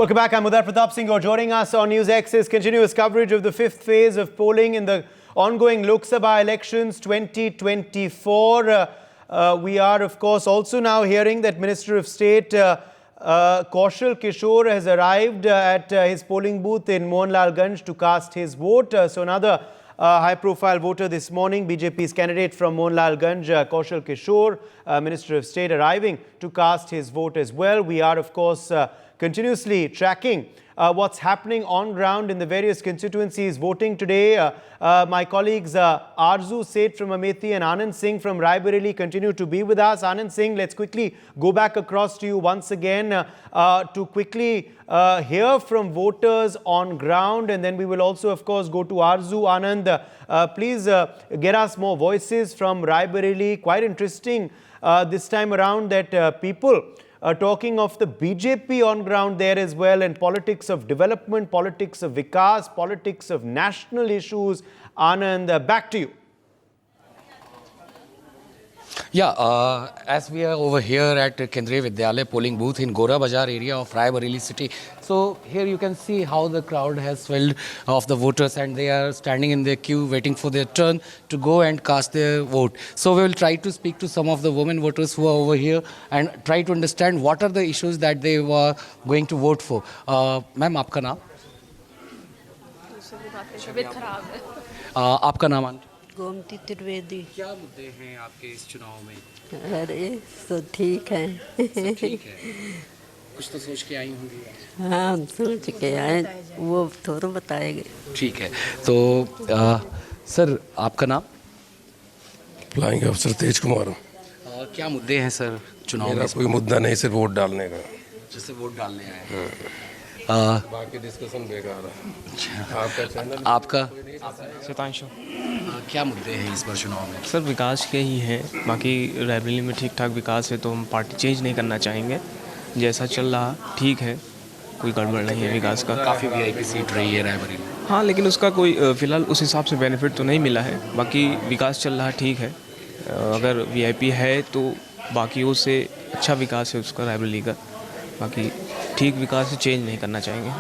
Welcome back. I'm Uday Pratap Singh. You're joining us on News X's continuous coverage of the fifth phase of polling in the ongoing Lok Sabha elections 2024. We are, of course, also now hearing that Minister of State Kaushal Kishore has arrived at his polling booth in Mohanlalganj to cast his vote. So another high-profile voter this morning, BJP's candidate from Mohanlalganj, Kaushal Kishore, Minister of State, arriving to cast his vote as well. We are, of course, continuously tracking what's happening on ground in the various constituencies voting today. My colleagues Arzu Seth from Amethi and Anand Singh from Raebareli continue to be with us. Anand Singh, let's quickly go back across to you once again to quickly hear from voters on ground, and then we will also, of course, go to Arzu. Anand, please get us more voices from Raebareli. Quite interesting this time around that people talking of the BJP on ground there as well, and politics of development, politics of Vikas, politics of national issues. Anand, back to you. Yeah, as we are over here at Kendriya Vidyalaya polling booth in Gora Bazaar area of Raebareli city. So here you can see how the crowd has swelled of the voters, and they are standing in their queue waiting for their turn to go and cast their vote. So we will try to speak to some of the women voters who are over here and try to understand what are the issues that they were going to vote for. Ma'am, आपका नाम? आपका नाम? गोमती त्रिवेदी। क्या मुद्दे हैं आपके इस चुनाव में? अरे तो ठीक है। ठीक है, कुछ तो सोच के आई होंगी। हाँ, हम सोच के आए, वो थोड़ा बताएंगे। ठीक है, तो सर आपका नाम? फ्लाइंग अफसर तेज कुमार। क्या मुद्दे हैं सर चुनाव में? मेरा कोई मुद्दा नहीं, सिर्फ वोट डालने का। जैसे वोट डालने आए हैं। बाकी डिस्कशन बेकार है। आपका चैनल? आपका? शतांशु। क्या मुद्दे हैं इस बार चुनाव में? सर विकास के ही हैं, बाकी रायबरेली में ठीक ठाक विकास है, तो हम पार्टी चेंज नहीं करना चाहेंगे। जैसा चल रहा ठीक है, कोई गड़बड़ नहीं है विकास का। काफ़ी वीआईपी सीट रही है रायबरेली। हाँ, लेकिन उसका कोई फ़िलहाल उस हिसाब से बेनिफिट तो नहीं मिला है। बाकी विकास चल रहा ठीक है। अगर वीआईपी है तो बाकियों से अच्छा विकास है उसका रायबरेली का। बाकी ठीक विकास से चेंज नहीं करना चाहेंगे।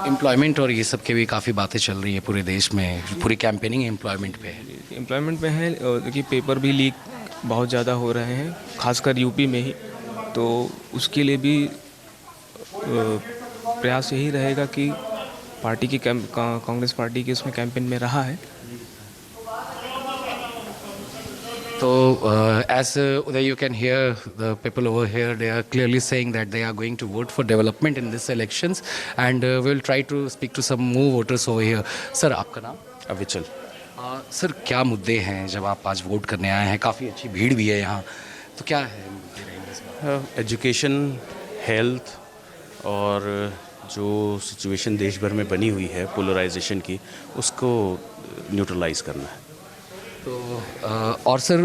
एम्प्लॉयमेंट और ये सब के भी काफ़ी बातें चल रही है पूरे देश में, पूरी कैंपेनिंग एम्प्लॉयमेंट पे है। एम्प्लॉयमेंट पे है, देखिए पेपर भी लीक बहुत ज़्यादा हो रहे हैं, खासकर यूपी में ही। तो उसके लिए भी प्रयास यही रहेगा कि पार्टी की कांग्रेस पार्टी की उसमें कैंपेन में रहा है। So, as Uday, you can hear the people over here, they are clearly saying that they are going to vote for development in this elections, and we'll try to speak to some more voters over here. Sir, आपका नाम? अविचल। Sir क्या मुद्दे हैं जब आप आज vote करने आए हैं? काफ़ी अच्छी भीड़ भी है यहाँ, तो क्या है मुद्दे रहेंगे इस बार? एजुकेशन, हेल्थ और जो सिचुएशन देश भर में बनी हुई है पोलराइजेशन की, उसको न्यूट्रलाइज करना है। तो और सर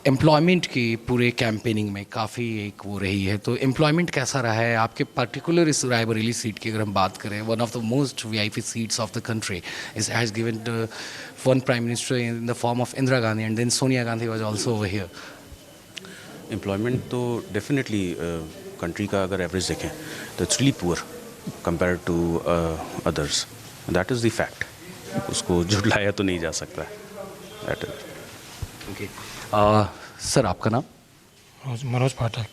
एम्प्लॉयमेंट की पूरे कैंपेनिंग में काफ़ी एक वो रही है, तो एम्प्लॉयमेंट कैसा रहा है आपके पर्टिकुलर इस रायबरेली सीट की? अगर हम बात करें, one of the most VIP seats of the country is has given one prime minister in the form of Indira Gandhi, and then Sonia Gandhi was also over here. Employment तो डेफिनेटली कंट्री का अगर एवरेज देखें तो it's really poor compare to others, that is the fact. उसको झुटलाया तो नहीं जा सकता। ओके, सर आपका नाम? मनोज पाठक।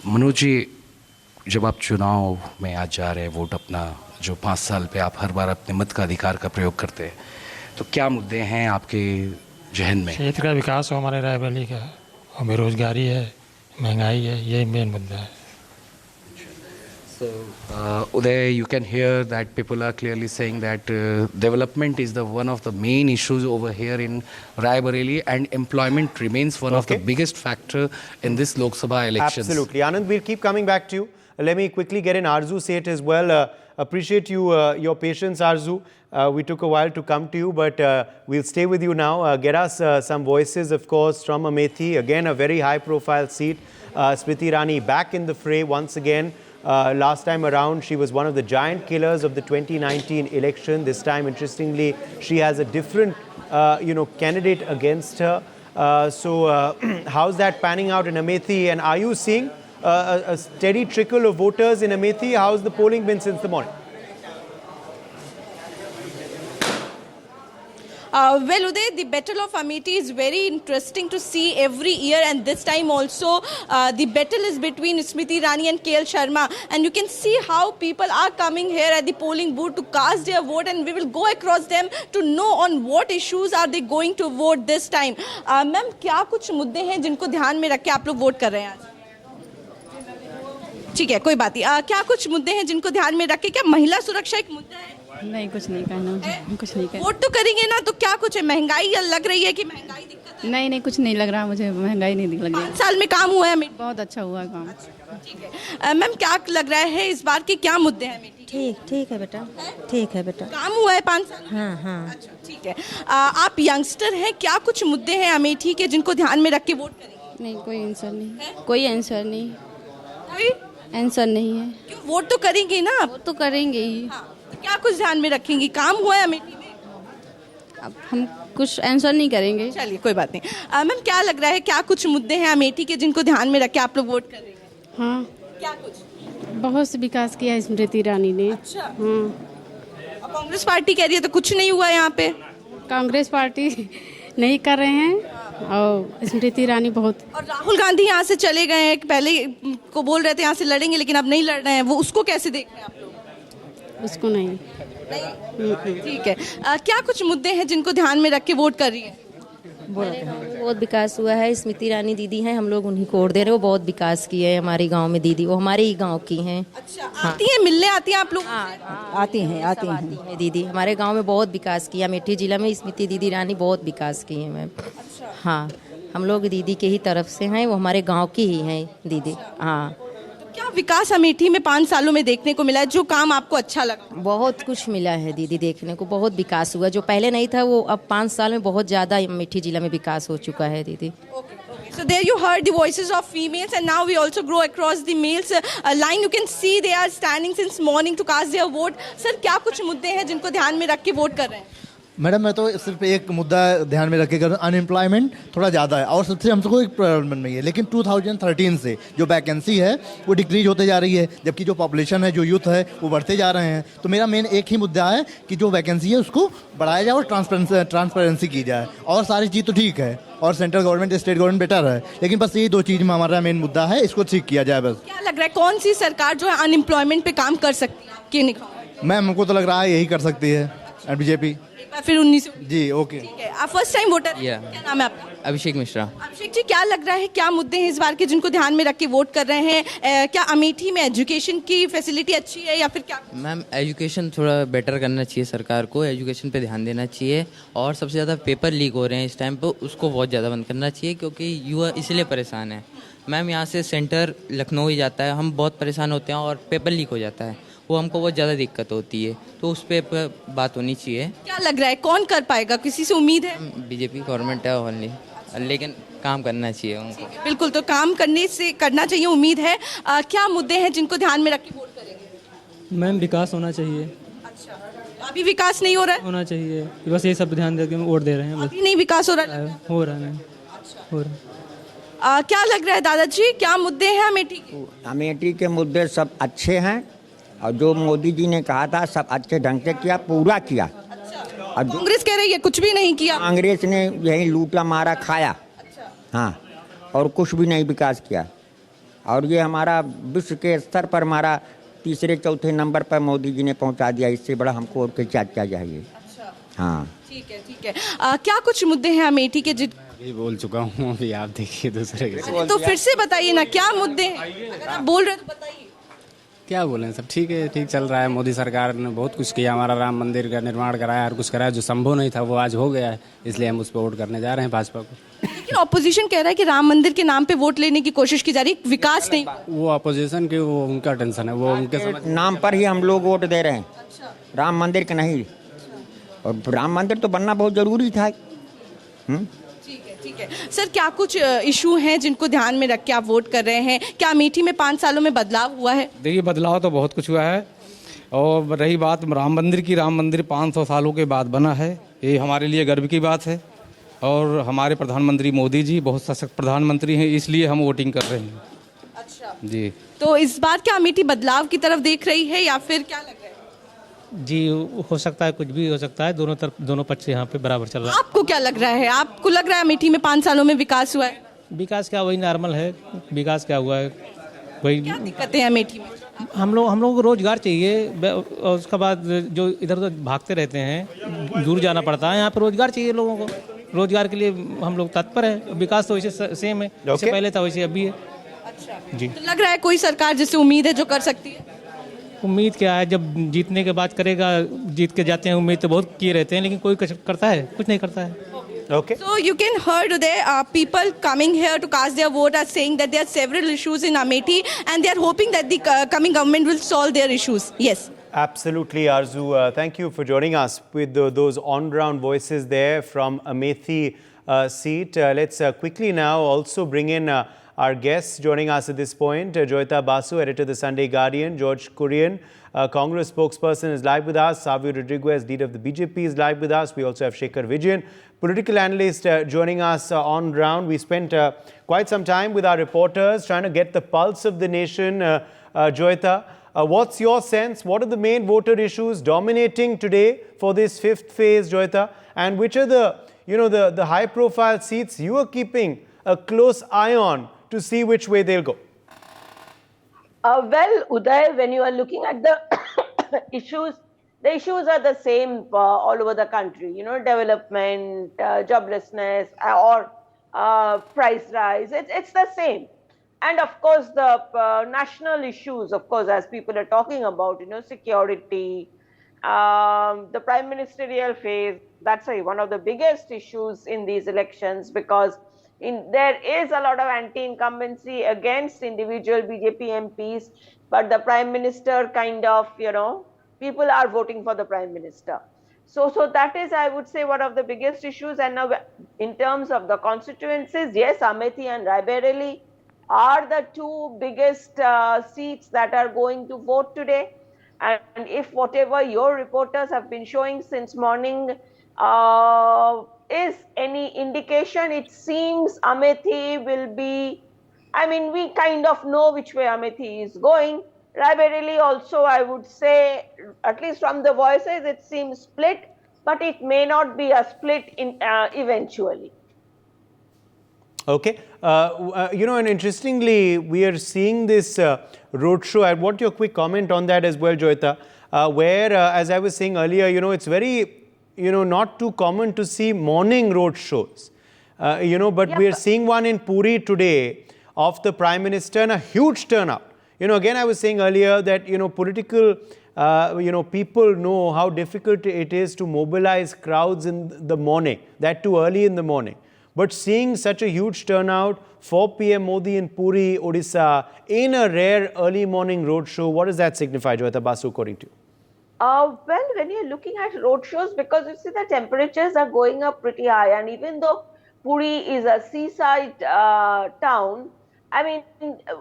मनोज जी, जब आप चुनाव में आज जा रहे हैं वोट अपना, जो 5 साल पे आप हर बार अपने मत का अधिकार का प्रयोग करते हैं, तो क्या मुद्दे हैं आपके जहन में? क्षेत्र का विकास हो हमारे रायबरेली का, और बेरोजगारी है, महंगाई है, यही मेन मुद्दा है। So, Uday, you can hear that people are clearly saying that development is the one of the main issues over here in Raebareli, and employment remains one of the biggest factor in this Lok Sabha elections. Absolutely. Anand, we'll keep coming back to you. Let me quickly get in Arzu Seth as well. Appreciate your patience, Arzu. We took a while to come to you, but we'll stay with you now. Get us some voices, of course, from Amethi. Again, a very high-profile seat. Smriti Irani back in the fray once again. Last time around, she was one of the giant killers of the 2019 election. This time, interestingly, she has a different, candidate against her. So, how's that panning out in Amethi? And are you seeing a steady trickle of voters in Amethi. How's the polling been since the morning? Well, Uday, the Battle of Amethi is very interesting to see every year, and this time also the battle is between Smriti Irani and KL Sharma, and you can see how people are coming here at the polling booth to cast their vote, and we will go across them to know on what issues are they going to vote this time. Ma'am, क्या कुछ मुद्दे हैं जिनको ध्यान में रख के आप लोग वोट कर रहे हैं आज? ठीक है, कोई बात नहीं। क्या कुछ मुद्दे हैं जिनको ध्यान में रख के, क्या महिला सुरक्षा एक मुद्दा है? नहीं, कुछ नहीं कहना, कुछ नहीं कहना। वोट तो करेंगे ना, तो क्या कुछ है? महंगाई लग रही है कि महंगाई दिक्कत है? नहीं, कुछ नहीं लग रहा मुझे, महंगाई नहीं लग रही। 5 साल में काम हुआ है अमेठी? बहुत अच्छा हुआ काम। ठीक है मैम, क्या लग रहा है इस बार के क्या मुद्दे हैं अमेठी? ठीक है बेटा, ठीक है बेटा। काम हुआ है 5 साल में? हाँ। अच्छा, ठीक है। आप यंगस्टर हैं, क्या कुछ मुद्दे हैं अमेठी के जिनको ध्यान में रख के वोट करेंगे? नहीं, कोई आंसर नहीं, कोई आंसर नहीं, कोई आंसर नहीं है। क्यों, वोट तो करेंगे ना आप? वो तो करेंगे ही। हाँ, तो क्या कुछ ध्यान में रखेंगी? काम हुआ है अमेठी में? अब हम कुछ आंसर नहीं करेंगे। चलिए, कोई बात नहीं। मैम, क्या लग रहा है, क्या कुछ मुद्दे हैं अमेठी के जिनको ध्यान में रख के आप लोग वोट करेंगे? हाँ, क्या कुछ? बहुत से विकास किया है स्मृति ईरानी ने। अच्छा। हाँ, कांग्रेस पार्टी कह रही है तो कुछ नहीं हुआ यहाँ पे। कांग्रेस पार्टी नहीं कर रहे हैं और स्मृति ईरानी बहुत। और राहुल गांधी यहाँ से चले गए हैं, पहले को बोल रहे थे यहाँ से लड़ेंगे लेकिन अब नहीं लड़ रहे हैं, वो उसको कैसे देख रहे हैं आप लोग? उसको नहीं। ठीक है। क्या कुछ मुद्दे हैं जिनको ध्यान में रख के वोट कर रही है? बहुत विकास हुआ है। स्मृति ईरानी दीदी हैं, हम लोग उन्हीं को वोट दे रहे हैं। वो बहुत विकास की है हमारे गांव में दीदी, वो हमारे ही गांव की हैं। अच्छा, आती हैं मिलने, आती हैं आप लोग? आती हैं दीदी, हमारे गांव में बहुत विकास किया। अमेठी जिला में स्मृति दीदी ईरानी बहुत विकास की हैं मैम। हाँ, हम लोग दीदी के ही तरफ से हैं, वो हमारे गांव की ही हैं दीदी। हाँ। क्या विकास अमेठी में 5 सालों में देखने को मिला है, जो काम आपको अच्छा लगा? बहुत कुछ मिला है दीदी, देखने को बहुत विकास हुआ। जो पहले नहीं था वो अब 5 साल में बहुत ज़्यादा अमेठी जिला में विकास हो चुका है दीदी। So there you heard the voices of females, and now we also go across the males line. You can see they are standing since morning to cast their vote. Sir, क्या कुछ मुद्दे हैं जिनको ध्यान में रख के वोट कर रहे हैं? मैडम, मैं तो सिर्फ एक मुद्दा ध्यान में रखे कर, अनएम्प्लॉयमेंट थोड़ा ज़्यादा है और सबसे हमको कोई प्रॉब्लम नहीं है, लेकिन 2013 से जो वैकेंसी है वो डिक्रीज होते जा रही है, जबकि जो पॉपुलेशन है, जो यूथ है, वो बढ़ते जा रहे हैं। तो मेरा मेन एक ही मुद्दा है कि जो वैकेंसी है उसको बढ़ाया जाए और ट्रांसपेरेंसी की जाए, और सारी चीज़ तो ठीक है, और central government state government better है, लेकिन बस ये 2 चीज़ में हमारा मेन मुद्दा है, इसको ठीक किया जाए बस। क्या लग रहा है, कौन सी सरकार जो है अनएम्प्लॉयमेंट पे काम कर सकती है आपके निगाह? मैम, हमको तो लग रहा है यही कर सकती है, बीजेपी। फिर 19 जी, ओके। ठीक है। आप फर्स्ट टाइम वोटर? क्या नाम है आपका? अभिषेक मिश्रा। अभिषेक जी, क्या लग रहा है, क्या मुद्दे हैं इस बार के जिनको ध्यान में रख के वोट कर रहे हैं? क्या अमेठी में एजुकेशन की फैसिलिटी अच्छी है या फिर क्या? मैम, एजुकेशन थोड़ा बेटर करना चाहिए, सरकार को एजुकेशन पे ध्यान देना चाहिए, और सबसे ज़्यादा पेपर लीक हो रहे हैं इस टाइम पे, उसको बहुत ज़्यादा बंद करना चाहिए, क्योंकि युवा इसलिए परेशान है। मैम, यहाँ से सेंटर लखनऊ ही जाता है, हम बहुत परेशान होते हैं और पेपर लीक हो जाता है, वो हमको बहुत ज़्यादा दिक्कत होती है, तो उस पर बात होनी चाहिए। क्या लग रहा है, कौन कर पाएगा, किसी से उम्मीद है? बीजेपी गवर्नमेंट है ओनली, लेकिन काम करना चाहिए उनको। बिल्कुल, तो काम करना चाहिए, उम्मीद है। क्या मुद्दे हैं जिनको ध्यान में रख के वोट करेंगे? मैम, विकास होना चाहिए। अच्छा, अभी विकास नहीं हो रहा है? होना चाहिए, बस ये सब ध्यान देकर वोट दे रहे हैं। अभी नहीं विकास हो रहा है? हो रहा है मैम, हो रहा है। क्या लग रहा है दादाजी, क्या मुद्दे हैं अमेठी के? अमेठी के मुद्दे सब अच्छे हैं, और जो मोदी जी ने कहा था सब अच्छे ढंग से किया, पूरा किया। और कांग्रेस कह रही है कुछ भी नहीं किया। कांग्रेस ने यही लूटा मारा खाया। हाँ, और कुछ भी नहीं विकास किया, और ये हमारा विश्व के स्तर पर हमारा 3-4 नंबर पर मोदी जी ने पहुंचा दिया। इससे बड़ा हमको और क्या चाहिए? हाँ, ठीक है, ठीक है। क्या कुछ मुद्दे हैं अमेठी के अभी बोल चुका हूँ, अभी आप देखिए दूसरे के। तो फिर से बताइए ना, क्या मुद्दे हैं? अगर आप बोल रहे हैं तो बताइए। क्या बोलें, सब ठीक है, ठीक चल रहा है। मोदी सरकार ने बहुत कुछ किया, हमारा राम मंदिर का निर्माण कराया, हर कुछ कराया, जो संभव नहीं था वो आज हो गया है, इसलिए हम उस पर वोट करने जा रहे हैं, भाजपा को। लेकिन ऑपोजिशन कह रहा है कि राम मंदिर के नाम पे वोट लेने की कोशिश की जा रही है, विकास नहीं। वो ऑपोजिशन की, वो उनका टेंशन है, वो उनके नाम पर ही हम लोग वोट दे रहे हैं, राम मंदिर का नहीं। और राम मंदिर तो बनना बहुत जरूरी था। ठीक है। सर, क्या कुछ इशू हैं जिनको ध्यान में रख के आप वोट कर रहे हैं? क्या अमेठी में 5 सालों में बदलाव हुआ है? देखिए, बदलाव तो बहुत कुछ हुआ है, और रही बात राम मंदिर की, राम मंदिर 500 सालों के बाद बना है, ये हमारे लिए गर्व की बात है, और हमारे प्रधानमंत्री मोदी जी बहुत सशक्त प्रधानमंत्री हैं, इसलिए हम वोटिंग कर रहे हैं। अच्छा, जी तो इस बार क्या अमेठी बदलाव की तरफ देख रही है या फिर क्या लग रहा है? जी हो सकता है, कुछ भी हो सकता है, दोनों तरफ दोनों पक्ष यहाँ पे बराबर चल रहा आपको क्या लग रहा है? आपको लग रहा है अमेठी में 5 सालों में विकास हुआ है? है। विकास क्या वही नॉर्मल है, विकास क्या हुआ है वही। क्या दिक्कतें हैं अमेठी में? हम लोगों को रोजगार चाहिए और उसके बाद जो इधर उधर भागते रहते हैं, दूर जाना पड़ता है, यहाँ पे रोजगार चाहिए लोगों को। रोजगार के लिए हम लोग तत्पर हैं। विकास तो वैसे सेम है, जैसे पहले था वैसे अभी है। अच्छा जी। तो लग रहा है कोई सरकार जिससे उम्मीद है जो कर सकती है? उम्मीद क्या है, जब जीतने के बाद करेगा, जीत के जाते हैं, उम्मीद तो बहुत किए रहते हैं, लेकिन कोई करता है? कुछ नहीं करता है। Okay. So you can hear today people coming here to cast their vote are saying that there are several issues in Amethi and they are hoping that the coming government will solve their issues. Yes. Absolutely, Arzu. Thank you for joining us with those on-ground voices there from Amethi seat. Let's quickly now also bring in our guests joining us at this point. Joyita Basu, editor of the Sunday Guardian. George Kurian, Congress spokesperson, is live with us. Savio Rodriguez, leader of the BJP, is live with us. We also have Shekhar Vijayan, political analyst, joining us on ground. We spent quite some time with our reporters trying to get the pulse of the nation. Joyita, what's your sense? What are the main voter issues dominating today for this fifth phase, Joyita? And which are the high-profile seats you are keeping a close eye on to see which way they'll go? Well, Uday, when you are looking at the issues, the issues are the same all over the country. Development, joblessness, or price rise. It's the same. And of course, the national issues, of course, as people are talking about, security, the prime ministerial phase, that's one of the biggest issues in these elections, because there is a lot of anti-incumbency against individual BJP MPs, but the prime minister kind of, people are voting for the prime minister. So that is, I would say, one of the biggest issues. And now in terms of the constituencies, yes, Amethi and Raebareli are the two biggest seats that are going to vote today. And if whatever your reporters have been showing since morning is any indication, it seems Amethi will be, we kind of know which way Amethi is going. Raebareli also, I would say, at least from the voices, it seems split, but it may not be a split eventually. Okay. And interestingly, we are seeing this roadshow. I want your quick comment on that as well, Joyita, where, as I was saying earlier, it's very, not too common to see morning roadshows. But we are seeing one in Puri today of the Prime Minister and a huge turnout. Again, I was saying earlier that, political, people know how difficult it is to mobilize crowds in the morning, that too early in the morning. But seeing such a huge turnout for PM Modi in Puri, Odisha, in a rare early morning roadshow, what does that signify, Joyita Basu, according to you? Well, when you're looking at roadshows, because you see the temperatures are going up pretty high, and even though Puri is a seaside town,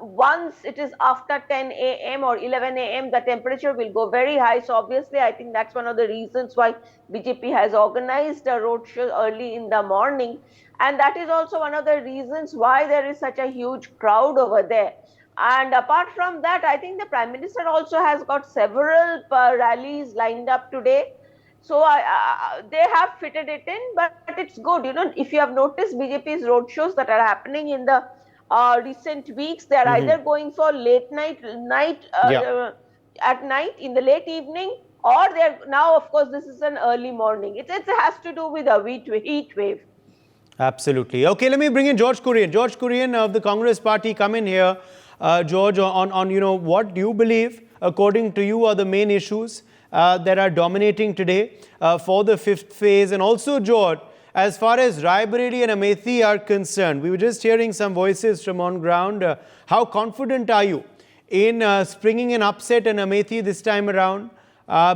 once it is after 10 a.m. or 11 a.m., the temperature will go very high. So obviously, I think that's one of the reasons why BJP has organized a roadshow early in the morning. And that is also one of the reasons why there is such a huge crowd over there. And apart from that, I think the Prime Minister also has got several rallies lined up today. So they have fitted it in, but it's good. If you have noticed BJP's roadshows that are happening in the recent weeks, they are either going for late night at night, in the late evening, or they're now, of course, this is an early morning. It has to do with a heat wave. Absolutely. Okay, let me bring in George Kurian. George Kurian of the Congress Party, come in here. George, on what do you believe, according to you, are the main issues that are dominating today for the fifth phase? And also, George, as far as Raebareli and Amethi are concerned, we were just hearing some voices from on ground. How confident are you in springing an upset in Amethi this time around?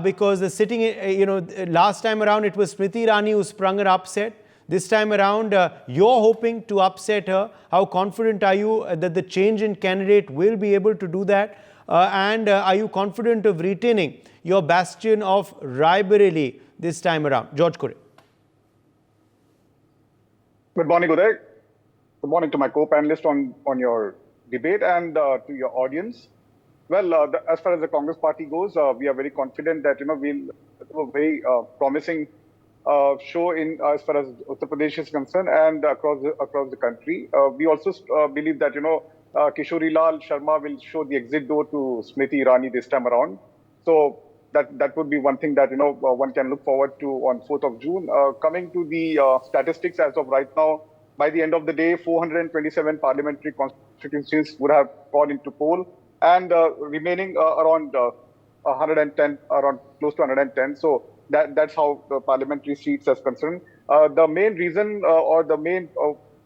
Because the sitting, last time around it was Smriti Irani who sprung an upset. This time around, you're hoping to upset her. How confident are you that the change in candidate will be able to do that? And are you confident of retaining your bastion of Raebareli this time around? George Kurian. Good morning, Uday. Good morning to my co-panelist on your debate and to your audience. Well, as far as the Congress party goes, we are very confident that we'll have a very promising show in as far as Uttar Pradesh is concerned and across the country. We also believe that Kishori Lal Sharma will show the exit door to Smriti Irani this time around. So that would be one thing that one can look forward to on 4th of June. Coming to the statistics as of right now, by the end of the day, 427 parliamentary constituencies would have gone into poll, and remaining around 110, around close to 110. So that's how the parliamentary seats is concerned. The main reason or the main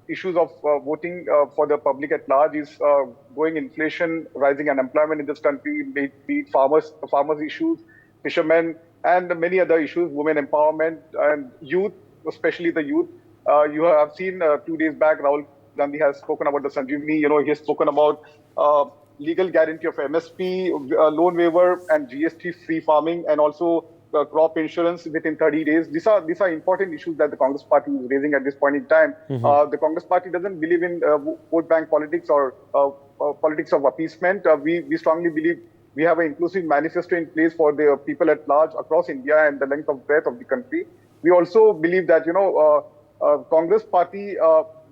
issues of voting for the public at large is growing inflation, rising unemployment in this country, be it farmers issues, fishermen, and many other issues, women empowerment and youth, especially the youth. You have seen 2 days back, Rahul Gandhi has spoken about the Sanjeevani. He has spoken about legal guarantee of MSP, loan waiver, and GST-free farming, and also crop insurance within 30 days. These are important issues that the Congress party is raising at this point in time. The Congress party doesn't believe in vote bank politics or politics of appeasement. We strongly believe we have an inclusive manifesto in place for the people at large across India and the length of breadth of the country. We also believe that Congress party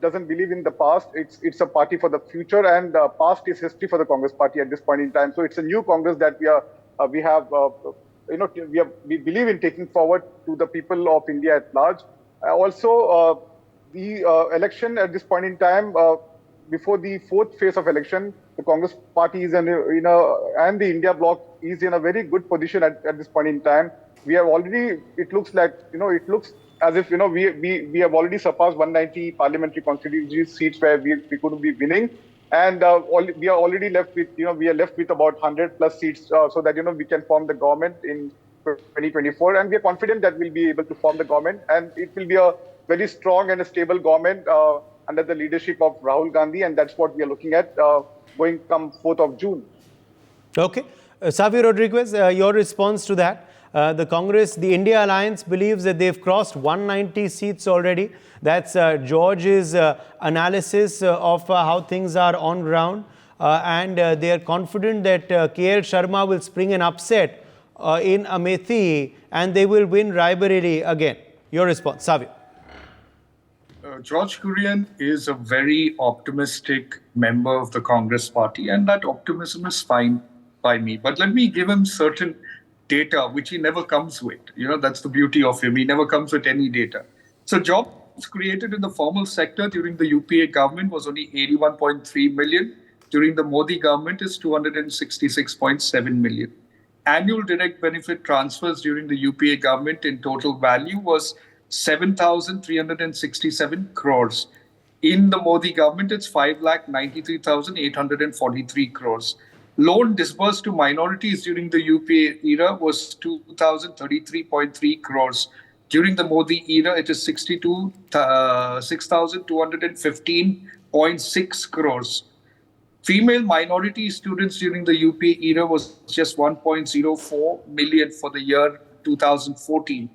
doesn't believe in the past. It's a party for the future, and past is history for the Congress party at this point in time. So it's a new Congress that we believe in taking forward to the people of India at large. Also, the election at this point in time, before the fourth phase of election, the Congress party is and the India bloc is in a very good position at this point in time. We have already, it looks as if we have already surpassed 190 parliamentary constituency seats where we could be winning, and we are already left with about 100 plus seats so that we can form the government in 2024, and we are confident that we'll be able to form the government, and it will be a very strong and a stable government under the leadership of Rahul Gandhi, and that's what we are looking at going come 4th of June. Okay, Xavier Rodriguez, your response to that? The India Alliance believes that they've crossed 190 seats already. That's George's analysis of how things are on ground. And they are confident that KL Sharma will spring an upset in Amethi and they will win Raebareli again. Your response, Xavier. George Kurian is a very optimistic member of the Congress party, and that optimism is fine by me. But let me give him certain data, which he never comes with. That's the beauty of him. He never comes with any data. So jobs created in the formal sector during the UPA government was only 81.3 million. During the Modi government is 266.7 million. Annual direct benefit transfers during the UPA government in total value was 7,367 crores. In the Modi government, it's 5,93,843 crores. Loan disbursed to minorities during the UPA era was 2,033.3 crores. During the Modi era, it is 6,215.6 crores. Female minority students during the UPA era was just 1.04 million for the year 2014.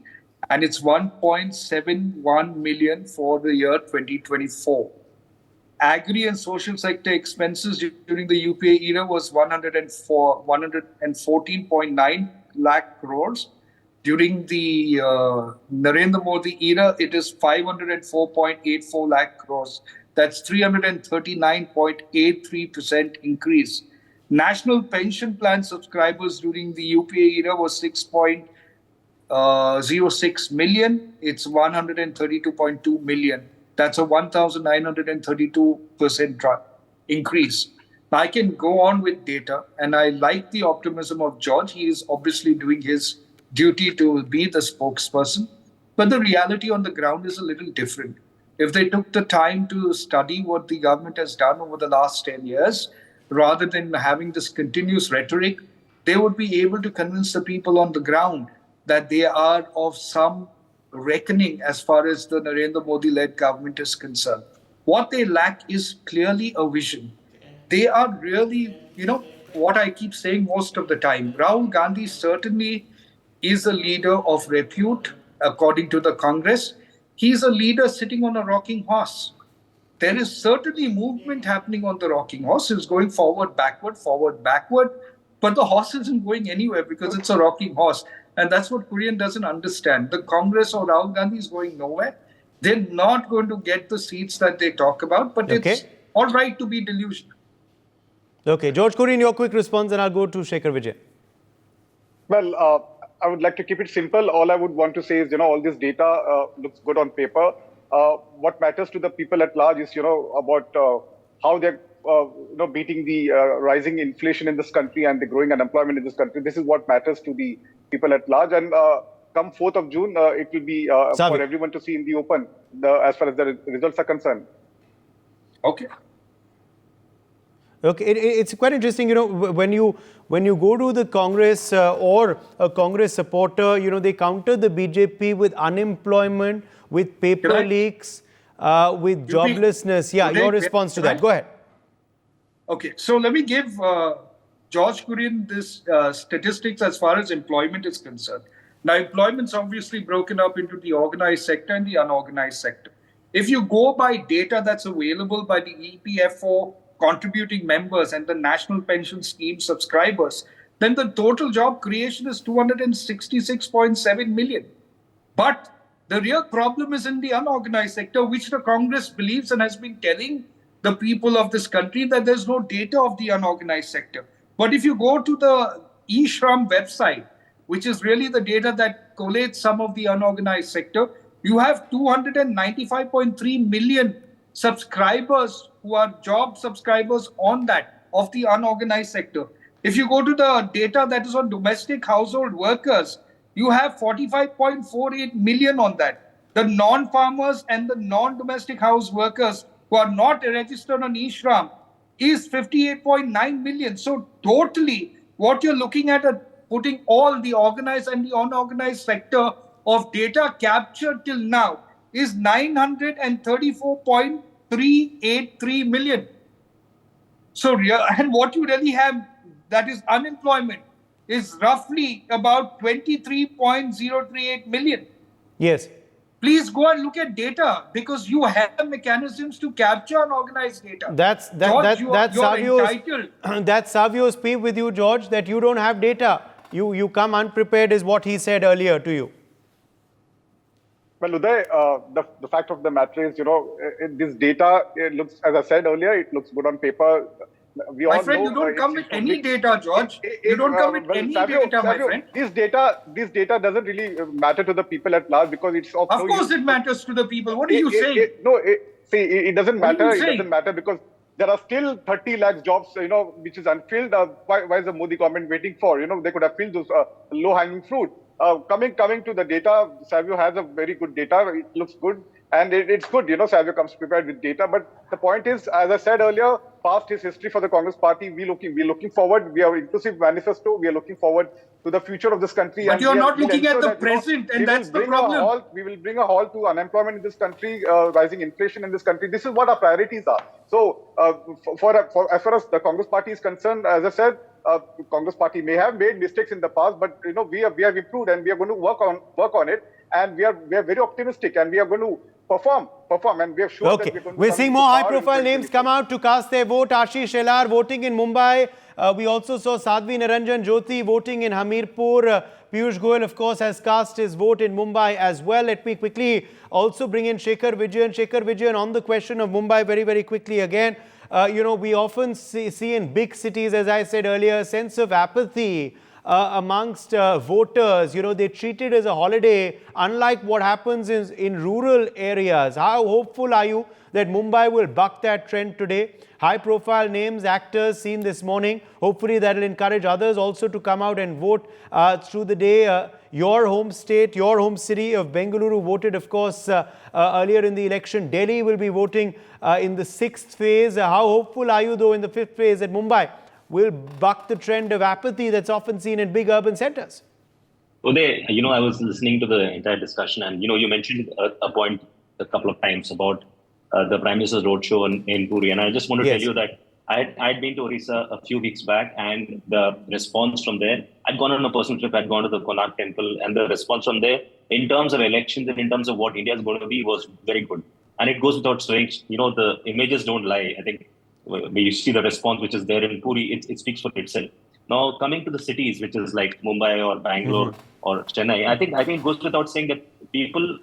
And it's 1.71 million for the year 2024. Agri and social sector expenses during the UPA era was 114.9 lakh crores. During the Narendra Modi era, it is 504.84 lakh crores. That's 339.83% increase. National pension plan subscribers during the UPA era was 6.06 million. It's 132.2 million. That's a 1,932% increase. Now, I can go on with data, and I like the optimism of George. He is obviously doing his duty to be the spokesperson. But the reality on the ground is a little different. If they took the time to study what the government has done over the last 10 years, rather than having this continuous rhetoric, they would be able to convince the people on the ground that they are of some reckoning as far as the Narendra Modi-led government is concerned. What they lack is clearly a vision. They are really, what I keep saying most of the time, Rahul Gandhi certainly is a leader of repute, according to the Congress. He's a leader sitting on a rocking horse. there is certainly movement happening on the rocking horse. It's going forward, backward, but the horse isn't going anywhere because it's a rocking horse. And that's what Kurian doesn't understand. The Congress or Rahul Gandhi is going nowhere. They're not going to get the seats that they talk about, but it's all right to be delusional. Okay, George Kurian, your quick response, and I'll go to Shekhar Vijay. Well, I would like to keep it simple. All I would want to say is, all this data looks good on paper. What matters to the people at large is, about how they're, beating the rising inflation in this country and the growing unemployment in this country. This is what matters to the people at large. And come 4th of June, it will be for everyone to see in the open, as far as the results are concerned. Okay. Okay, it's quite interesting, when you go to the Congress or a Congress supporter, they counter the BJP with unemployment, with paper leaks, with joblessness. Yeah, your response to that. Go ahead. Okay, so let me give George Kurian this statistics as far as employment is concerned. Now, employment's obviously broken up into the organized sector and the unorganized sector. If you go by data that's available by the EPFO contributing members and the National Pension Scheme subscribers, then the total job creation is 266.7 million. But the real problem is in the unorganized sector, which the Congress believes and has been telling the people of this country that there's no data of the unorganized sector. But if you go to the eShram website, which is really the data that collates some of the unorganized sector, you have 295.3 million subscribers who are job subscribers on that of the unorganized sector. If you go to the data that is on domestic household workers, you have 45.48 million on that. The non-farmers and the non-domestic house workers who are not registered on eShram is 58.9 million. So totally what you're looking at putting all the organized and the unorganized sector of data captured till now is 934.383 million. So, and what you really have, that is unemployment, is roughly about 23.038 million. Yes. Please go and look at data because you have mechanisms to capture unorganized data. That's Savio's peep with you, George, that you don't have data. You come unprepared is what he said earlier to you. Well, Uday, the fact of the matter is, this data, it looks, as I said earlier, it looks good on paper. My friend, you don't come with any data, George. You don't come with any data, my friend. This data doesn't really matter to the people at large because it's of course it matters to the people. What are you saying? It doesn't matter. It doesn't matter because there are still 30 lakh jobs, which is unfilled. Why is the Modi government waiting for? They could have filled those low-hanging fruit. Coming to the data, Savio has a very good data. It looks good. And it's good, Savio comes prepared with data. But the point is, as I said earlier, past is history for the Congress party. We're looking forward. We have inclusive manifesto. We are looking forward to the future of this country. But you're not looking at the present, and that's the problem. We will bring a halt to unemployment in this country, rising inflation in this country. This is what our priorities are. So, as far as the Congress party is concerned, as I said, Congress party may have made mistakes in the past, but we have improved and we are going to work on it. And we are very optimistic, and we are going to perform, and we have shown that we're seeing more high-profile names come out to cast their vote. Ashish Shelar voting in Mumbai. We also saw Sadhvi Niranjan Jyoti voting in Hamirpur. Piyush Goyal, of course, has cast his vote in Mumbai as well. Let me quickly also bring in Shekhar Vijayan. Shekhar Vijayan, on the question of Mumbai, very, very quickly again. We often see in big cities, as I said earlier, a sense of apathy amongst voters. They treat it as a holiday, unlike what happens in rural areas. How hopeful are you that Mumbai will buck that trend today? High-profile names, actors seen this morning. Hopefully that will encourage others also to come out and vote through the day. Your home state, your home city of Bengaluru voted, of course, earlier in the election. Delhi will be voting in the 6th phase. How hopeful are you, though, in the 5th phase that Mumbai will buck the trend of apathy that's often seen in big urban centers? Uday, I was listening to the entire discussion and, you mentioned a point a couple of times about the Prime Minister's roadshow in Puri. And I just want to tell you that I'd been to Orissa a few weeks back, and the response from there, I'd gone on a personal trip, I'd gone to the Konark Temple, and the response from there in terms of elections and in terms of what India is going to be was very good. And it goes without saying, the images don't lie. I think when you see the response which is there in Puri, it speaks for itself. Now, coming to the cities, which is like Mumbai or Bangalore or Chennai, I think it goes without saying that people,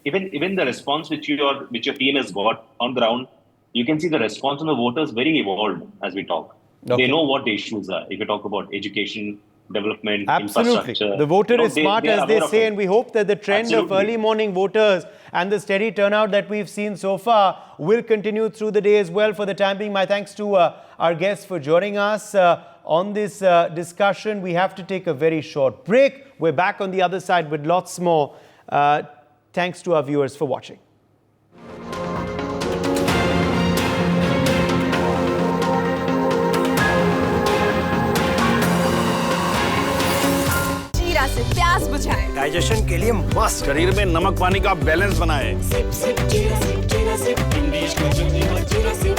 even the response which your team has got on ground, you can see the response from the voters very evolved as we talk. Okay. They know what the issues are. If you talk about education, development, Absolutely. infrastructure. The voter is smart, as they say, it. and we hope that the trend of early morning voters and the steady turnout that we've seen so far will continue through the day as well. For the time being, my thanks to our guests for joining us on this discussion. We have to take a very short break. We're back on the other side with lots more. Thanks to our viewers for watching. जीरा से प्यास बुझाएं, digestion के लिए मस्त, शरीर में नमक पानी का बैलेंस बनाए। सिप सिप जीरा सिप इंग्लिश का जर्नी और जीरा SIP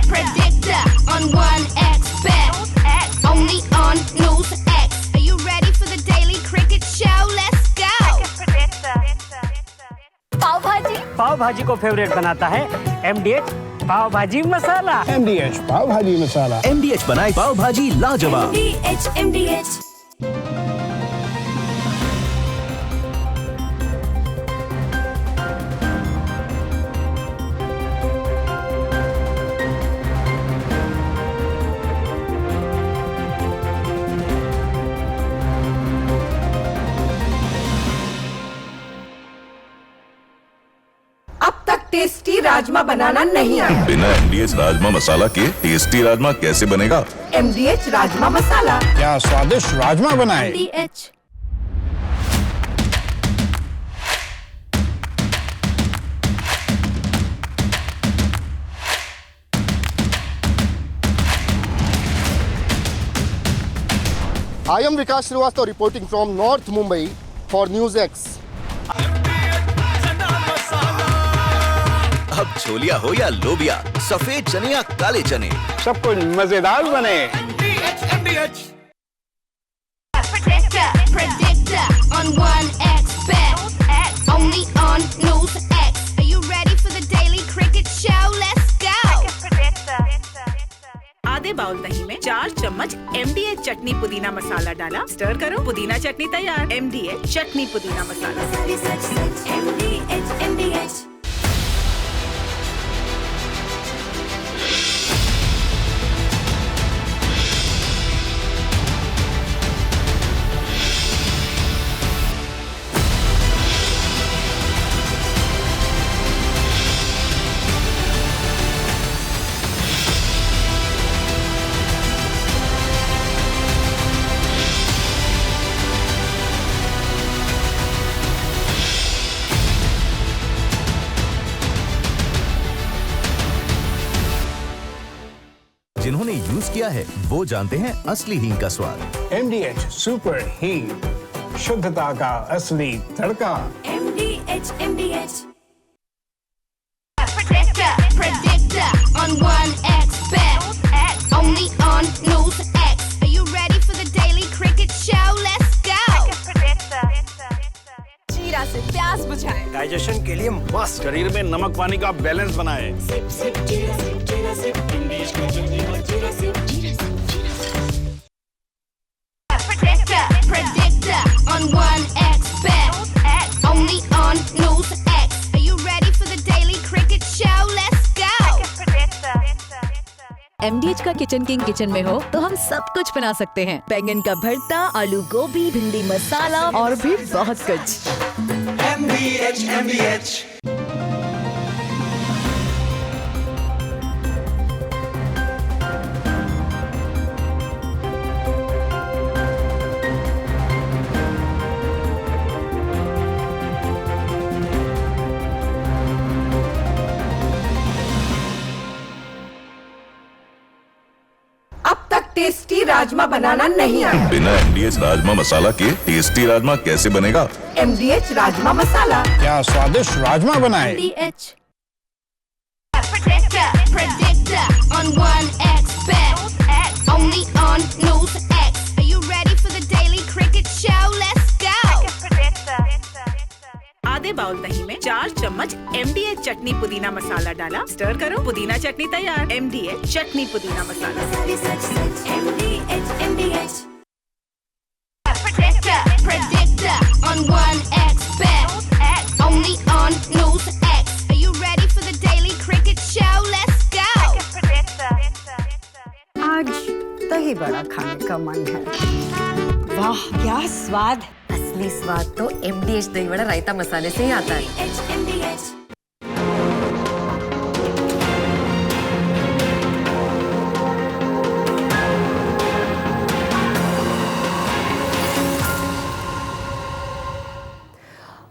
Predictor on 1X bet, only on News X. Are you ready for the daily cricket show? Let's go. पाव भाजी को फेवरेट बनाता है MDH पाव भाजी मसाला। MDH पाव भाजी मसाला। MDH बनाए पाव भाजी लाजवाब। MDH टेस्टी राजमा बनाना नहीं आया। बिना MDH राजमा मसाला के टेस्टी राजमा कैसे बनेगा? MDH राजमा मसाला। क्या स्वादिष्ट राजमा बनाए। MDH I am Vikas Srivastava reporting from North Mumbai for News X. अब छोलिया हो या लोबिया, सफेद चने या काले चने, सब कुछ मजेदार बने। Predictor on 1X bet, only on News X. Are you ready for the daily cricket show? Let's go. आधे बाउल दही में 4 चम्मच MDH चटनी पुदीना मसाला डाला, स्टर करो, पुदीना चटनी तैयार। MDH चटनी पुदीना मसाला। MDH जिन्होंने यूज किया है वो जानते हैं असली हींग का स्वाद। MDH सुपर हींग, शुद्धता का असली तड़का। MDH Predictor on 1X bet, only on News X. Are you ready for the daily cricket show? Let's go. जीरा से प्यास बुझाएं, डाइजेशन के लिए मस्त, शरीर में नमक पानी का बैलेंस बनाए। सिप सिप जीरा सिप इंग्लिश का जर्नी और जीरा SIP Predictor on 1X bet, only on News X. Are you ready for the daily cricket show? Let's go. MDH का किचन किंग किचन में हो तो हम सब कुछ बना सकते हैं। बैंगन का भरता, आलू गोभी, भिंडी मसाला और भी बहुत कुछ। MDH टेस्टी राजमा बनाना नहीं आया। बिना MDH राजमा मसाला के टेस्टी राजमा कैसे बनेगा? MDH राजमा मसाला। क्या स्वादिष्ट राजमा बनाए। MDH Predictor on 1X bet, only on News X. Are you ready for the daily cricket show? Let's go. आधे बाउल दही में 4 चम्मच MDH चटनी पुदीना मसाला डाला, स्टर करो, पुदीना चटनी तैयार। MDH चटनी पुदीना मसाला। Predictor on 1xBet. Only on News X. Are you ready for the daily cricket show? Let's go. आज दही बड़ा खाने का मन है। वाह क्या स्वाद! असली स्वाद तो MDH दही बड़ा रायता मसाले से ही आता है।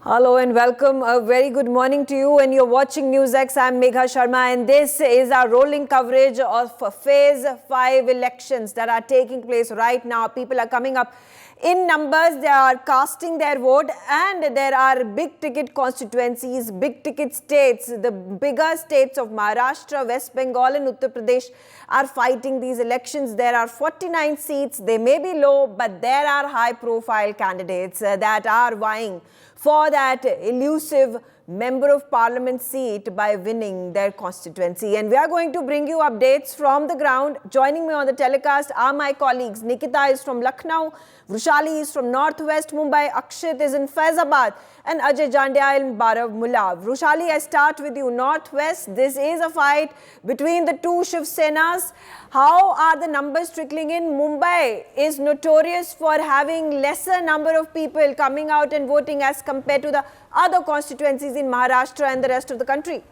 Hello and welcome. A very good morning to you. And you're watching NewsX. I'm Megha Sharma, and this is our rolling coverage of Phase 5 elections that are taking place right now. People are coming up in numbers. They are casting their vote, and there are big ticket constituencies, big ticket states. The bigger states of Maharashtra, West Bengal and Uttar Pradesh are fighting these elections. There are 49 seats. They may be low, but there are high-profile candidates that are vying for that elusive Member of Parliament seat by winning their constituency. And we are going to bring you updates from the ground. Joining me on the telecast are my colleagues. Nikita is from Lucknow, Vrushali is from Northwest Mumbai, Akshit is in Faizabad, and Ajay Jandia in Baramulla. Vrushali, I start with you. Northwest, this is a fight between the two Shiv Senas. How are the numbers trickling in? Mumbai is notorious for having lesser number of people coming out and voting as compared to the other constituencies in Maharashtra and the rest of the country.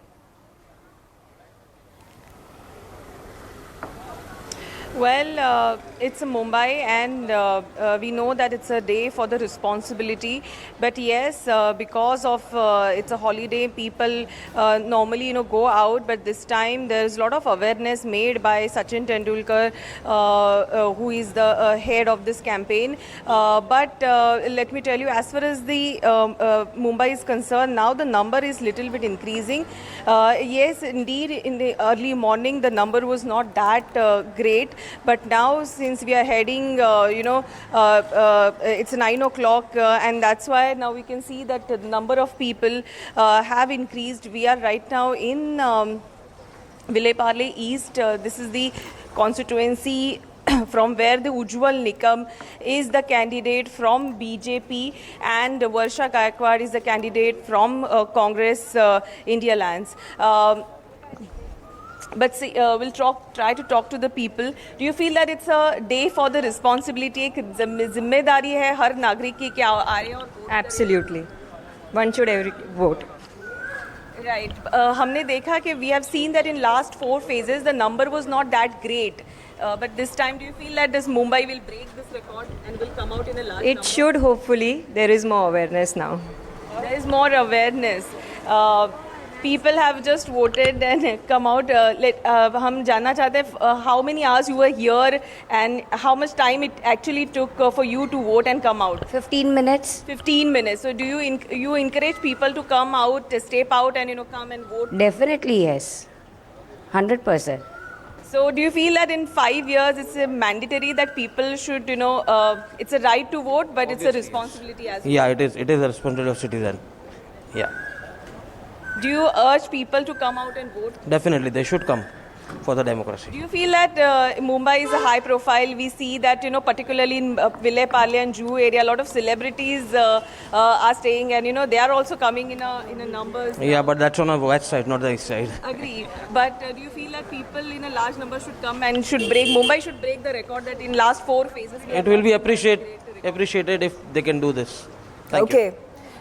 Well, it's a Mumbai, and we know that it's a day for the responsibility. But yes, because of it's a holiday, people normally go out. But this time there's a lot of awareness made by Sachin Tendulkar, who is the head of this campaign. But let me tell you, as far as the Mumbai is concerned, now the number is little bit increasing. Yes, indeed, in the early morning the number was not that great. But now, since we are heading, it's 9 o'clock, and that's why now we can see that the number of people have increased. We are right now in Vile Parle East. This is the constituency from where the Ujjwal Nikam is the candidate from BJP, and Varsha Gaikwad is the candidate from Congress India Lands. But see, we'll try to talk to the people. Do you feel that it's a day for the responsibility? एक जिम्मेदारी है हर नागरिक की क्या आए और Absolutely. One should vote. Right. हमने देखा कि we have seen that in last 4 phases the number was not that great. But this time, do you feel that this Mumbai will break this record and will come out in a large number? It should, hopefully. There is more awareness now. There is more awareness. People have just voted and come out. हम जानना चाहते हैं how many hours you were here and how much time it actually took for you to vote and come out. 15 minutes. 15 minutes. So do you encourage people to come out, step out, and come and vote? Definitely yes. 100%. So do you feel that in 5 years it's mandatory that people should, it's a right to vote, but it's a responsibility as well? Yeah, it is. It is a responsibility of citizen. Yeah. Do you urge people to come out and vote? Definitely, they should come for the democracy. Do you feel that Mumbai is a high profile? We see that, particularly in Vile Parle and Juhu area, a lot of celebrities are staying, and, they are also coming in a numbers. Yeah, but that's on the west side, not the east side. Agree. But do you feel that people in a large number should come and Mumbai should break the record that in last 4 phases? It will be appreciated if they can do this. Thank you.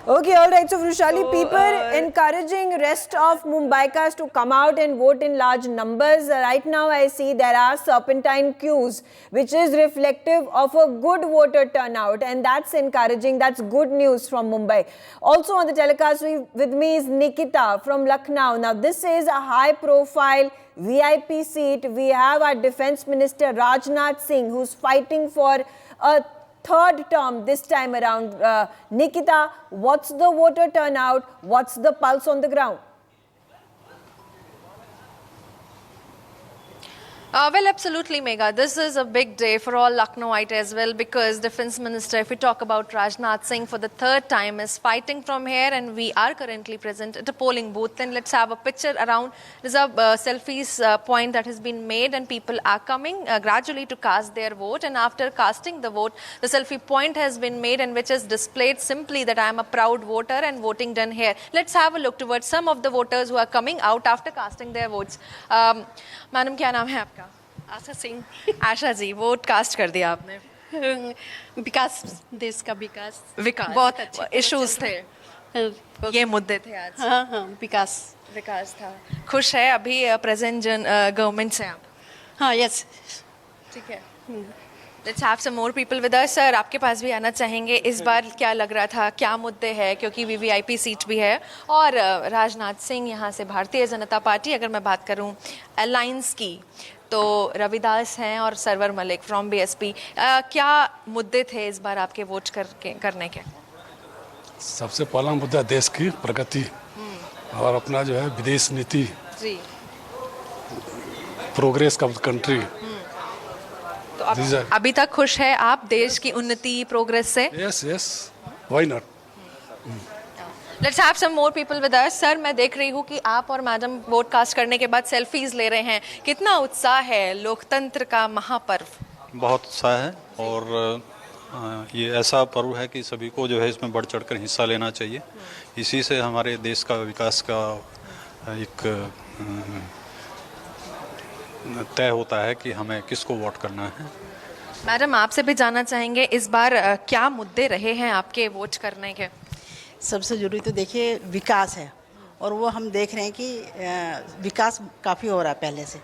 Okay, all right. So, Vrushali, people encouraging rest of Mumbaikas to come out and vote in large numbers. Right now, I see there are serpentine queues, which is reflective of a good voter turnout, and that's encouraging. That's good news from Mumbai. Also on the telecast with me is Nikita from Lucknow. Now, this is a high-profile VIP seat. We have our Defence Minister Rajnath Singh, who's fighting for a third term this time around. Nikita, what's the voter turnout? What's the pulse on the ground? Well, absolutely, Megha. This is a big day for all Lucknowite as well, because Defence Minister, if we talk about Rajnath Singh, for the third time is fighting from here, and we are currently present at a polling booth. And let's have a picture around. There's a selfies point that has been made, and people are coming gradually to cast their vote. And after casting the vote, the selfie point has been made, and which is displayed simply that I am a proud voter and voting done here. Let's have a look towards some of the voters who are coming out after casting their votes. Madam क्या नाम है आपका? आशा Singh. Asha ji, vote cast कर दिया आपने? विकास, देश का विकास बहुत अच्छे इश्यूज थे, ये मुद्दे थे आज। हाँ हाँ, विकास था। खुश है अभी प्रेजेंट गवर्नमेंट से आप? हाँ, यस। ठीक है। Let's have some more people with us. Sir, आपके पास भी आना चाहेंगे। इस बार क्या लग रहा था, क्या मुद्दे हैं, क्योंकि वीवीआईपी सीट भी है, और राजनाथ सिंह यहाँ से भारतीय जनता पार्टी, अगर मैं बात करूँ अलायंस की, तो रविदास हैं और सरवर मलिक फ्रॉम बीएसपी। क्या मुद्दे थे इस बार आपके वोट करने के? सबसे पहला मुद्दा देश की प्रगति और अपना जो है विदेश नीति जी, प्रोग्रेस का कंट्री। तो अभी तक खुश है आप देश की उन्नति प्रोग्रेस से? Yes, why not. Let's have some more people with us. Sir, मैं देख रही हूँ कि आप और मैडम वोट कास्ट करने के बाद सेल्फीज ले रहे हैं। कितना उत्साह है लोकतंत्र का महापर्व? बहुत उत्साह है, और ये ऐसा पर्व है कि सभी को जो है इसमें बढ़ चढ़कर हिस्सा लेना चाहिए। इसी से हमारे देश का विकास का एक तय होता है कि हमें किसको वोट करना है। मैडम, आपसे भी जानना चाहेंगे इस बार क्या मुद्दे रहे हैं आपके वोट करने के? सबसे ज़रूरी तो देखिए विकास है, और वो हम देख रहे हैं कि विकास काफ़ी हो रहा है पहले से,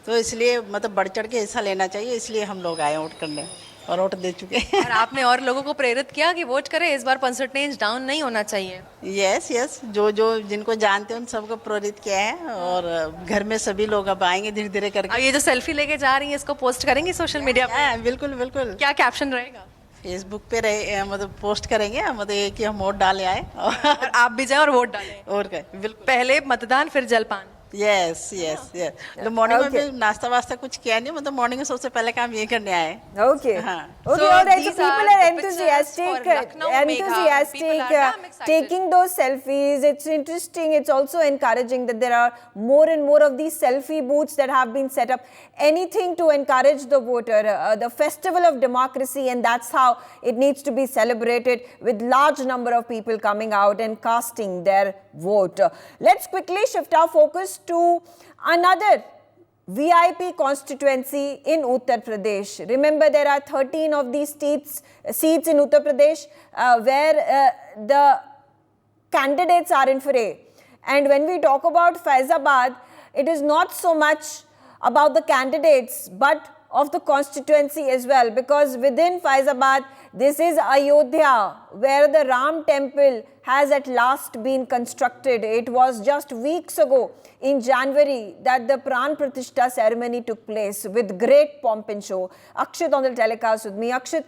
तो इसलिए मतलब बढ़ चढ़ के हिस्सा लेना चाहिए, इसलिए हम लोग आए वोट करने और वोट दे चुके हैं। और आपने और लोगों को प्रेरित किया कि वोट करें, इस बार परसेंटेज डाउन नहीं होना चाहिए? यस, जो जिनको जानते हैं उन सबको प्रेरित किया है, और घर में सभी लोग अब आएंगे धीरे धीरे करके। ये जो सेल्फी लेके जा रही है, इसको पोस्ट करेंगे सोशल मीडिया पे? बिल्कुल। क्या कैप्शन रहेगा? फेसबुक पे मतलब पोस्ट करेंगे, मतलब कि हम वोट डाले आए और आप भी जाए और वोट डालें। और क्या, बिल्कुल। पहले मतदान फिर जलपान। यस। तो मॉर्निंग में भी नाश्ता वास्ता कुछ किया नहीं, मतलब मॉर्निंग में सबसे पहले काम ये करने आए। Okay. Alright. So people are enthusiastic, taking those selfies. It's interesting. It's also encouraging that there are more and more of these selfie booths that have been set up. Anything to encourage the voter, the festival of democracy, and that's how it needs to be celebrated, with large number of people coming out and casting their vote. Let's quickly shift our focus to another VIP constituency in Uttar Pradesh. Remember, there are 13 of these seats in Uttar Pradesh where the candidates are in fray. And when we talk about Faizabad, it is not so much about the candidates, but of the constituency as well, because within Faizabad, this is Ayodhya, where the Ram temple has at last been constructed. It was just weeks ago in January that the Pran Pratishtha ceremony took place with great pomp and show. Akshit on the telecast with me. Akshit,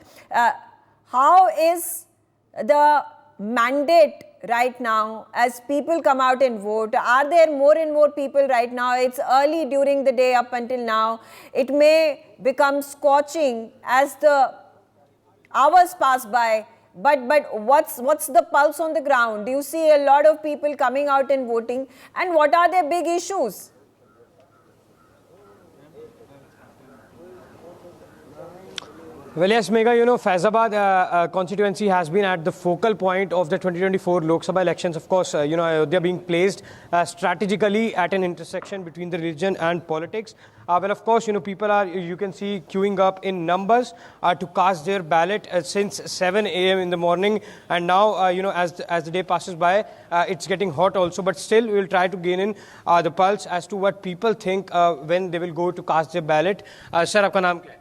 how is the mandate right now as people come out and vote? Are there more and more people right now? It's early during the day up until now. It may become scorching as the hours pass by. But what's the pulse on the ground? Do you see a lot of people coming out and voting? And what are their big issues? Well, yes, Megha, you know, Faizabad constituency has been at the focal point of the 2024 Lok Sabha elections. Of course, you know, Ayodhya being placed strategically at an intersection between the religion and politics. Well, of course, you know, people are, you can see, queuing up in numbers to cast their ballot since 7 a.m. in the morning. And now, you know, as the day passes by, it's getting hot also. But still, we will try to gain in the pulse as to what people think when they will go to cast their ballot. Sir, आपका नाम क्या है?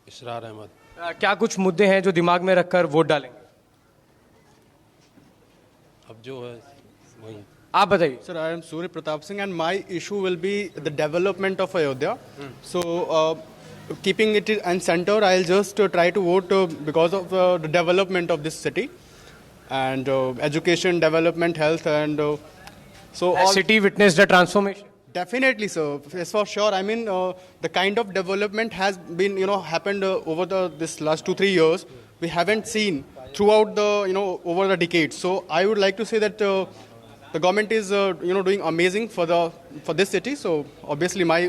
इसरार अहमद। क्या कुछ मुद्दे हैं जो दिमाग में रखकर वोट डालेंगे? अब जो है वही आप बताइए। Sir, I am Surya Pratap Singh, and my issue will be the development of Ayodhya. So, keeping it in center, I'll just try to vote because of the development of this city and education, development, health, and so all city witnessed a transformation. Definitely, sir. Yes, for sure. I mean, the kind of development has been, happened over this last 2-3 years. We haven't seen throughout the, over the decades. So I would like to say that the government is, doing amazing for this city. So obviously, my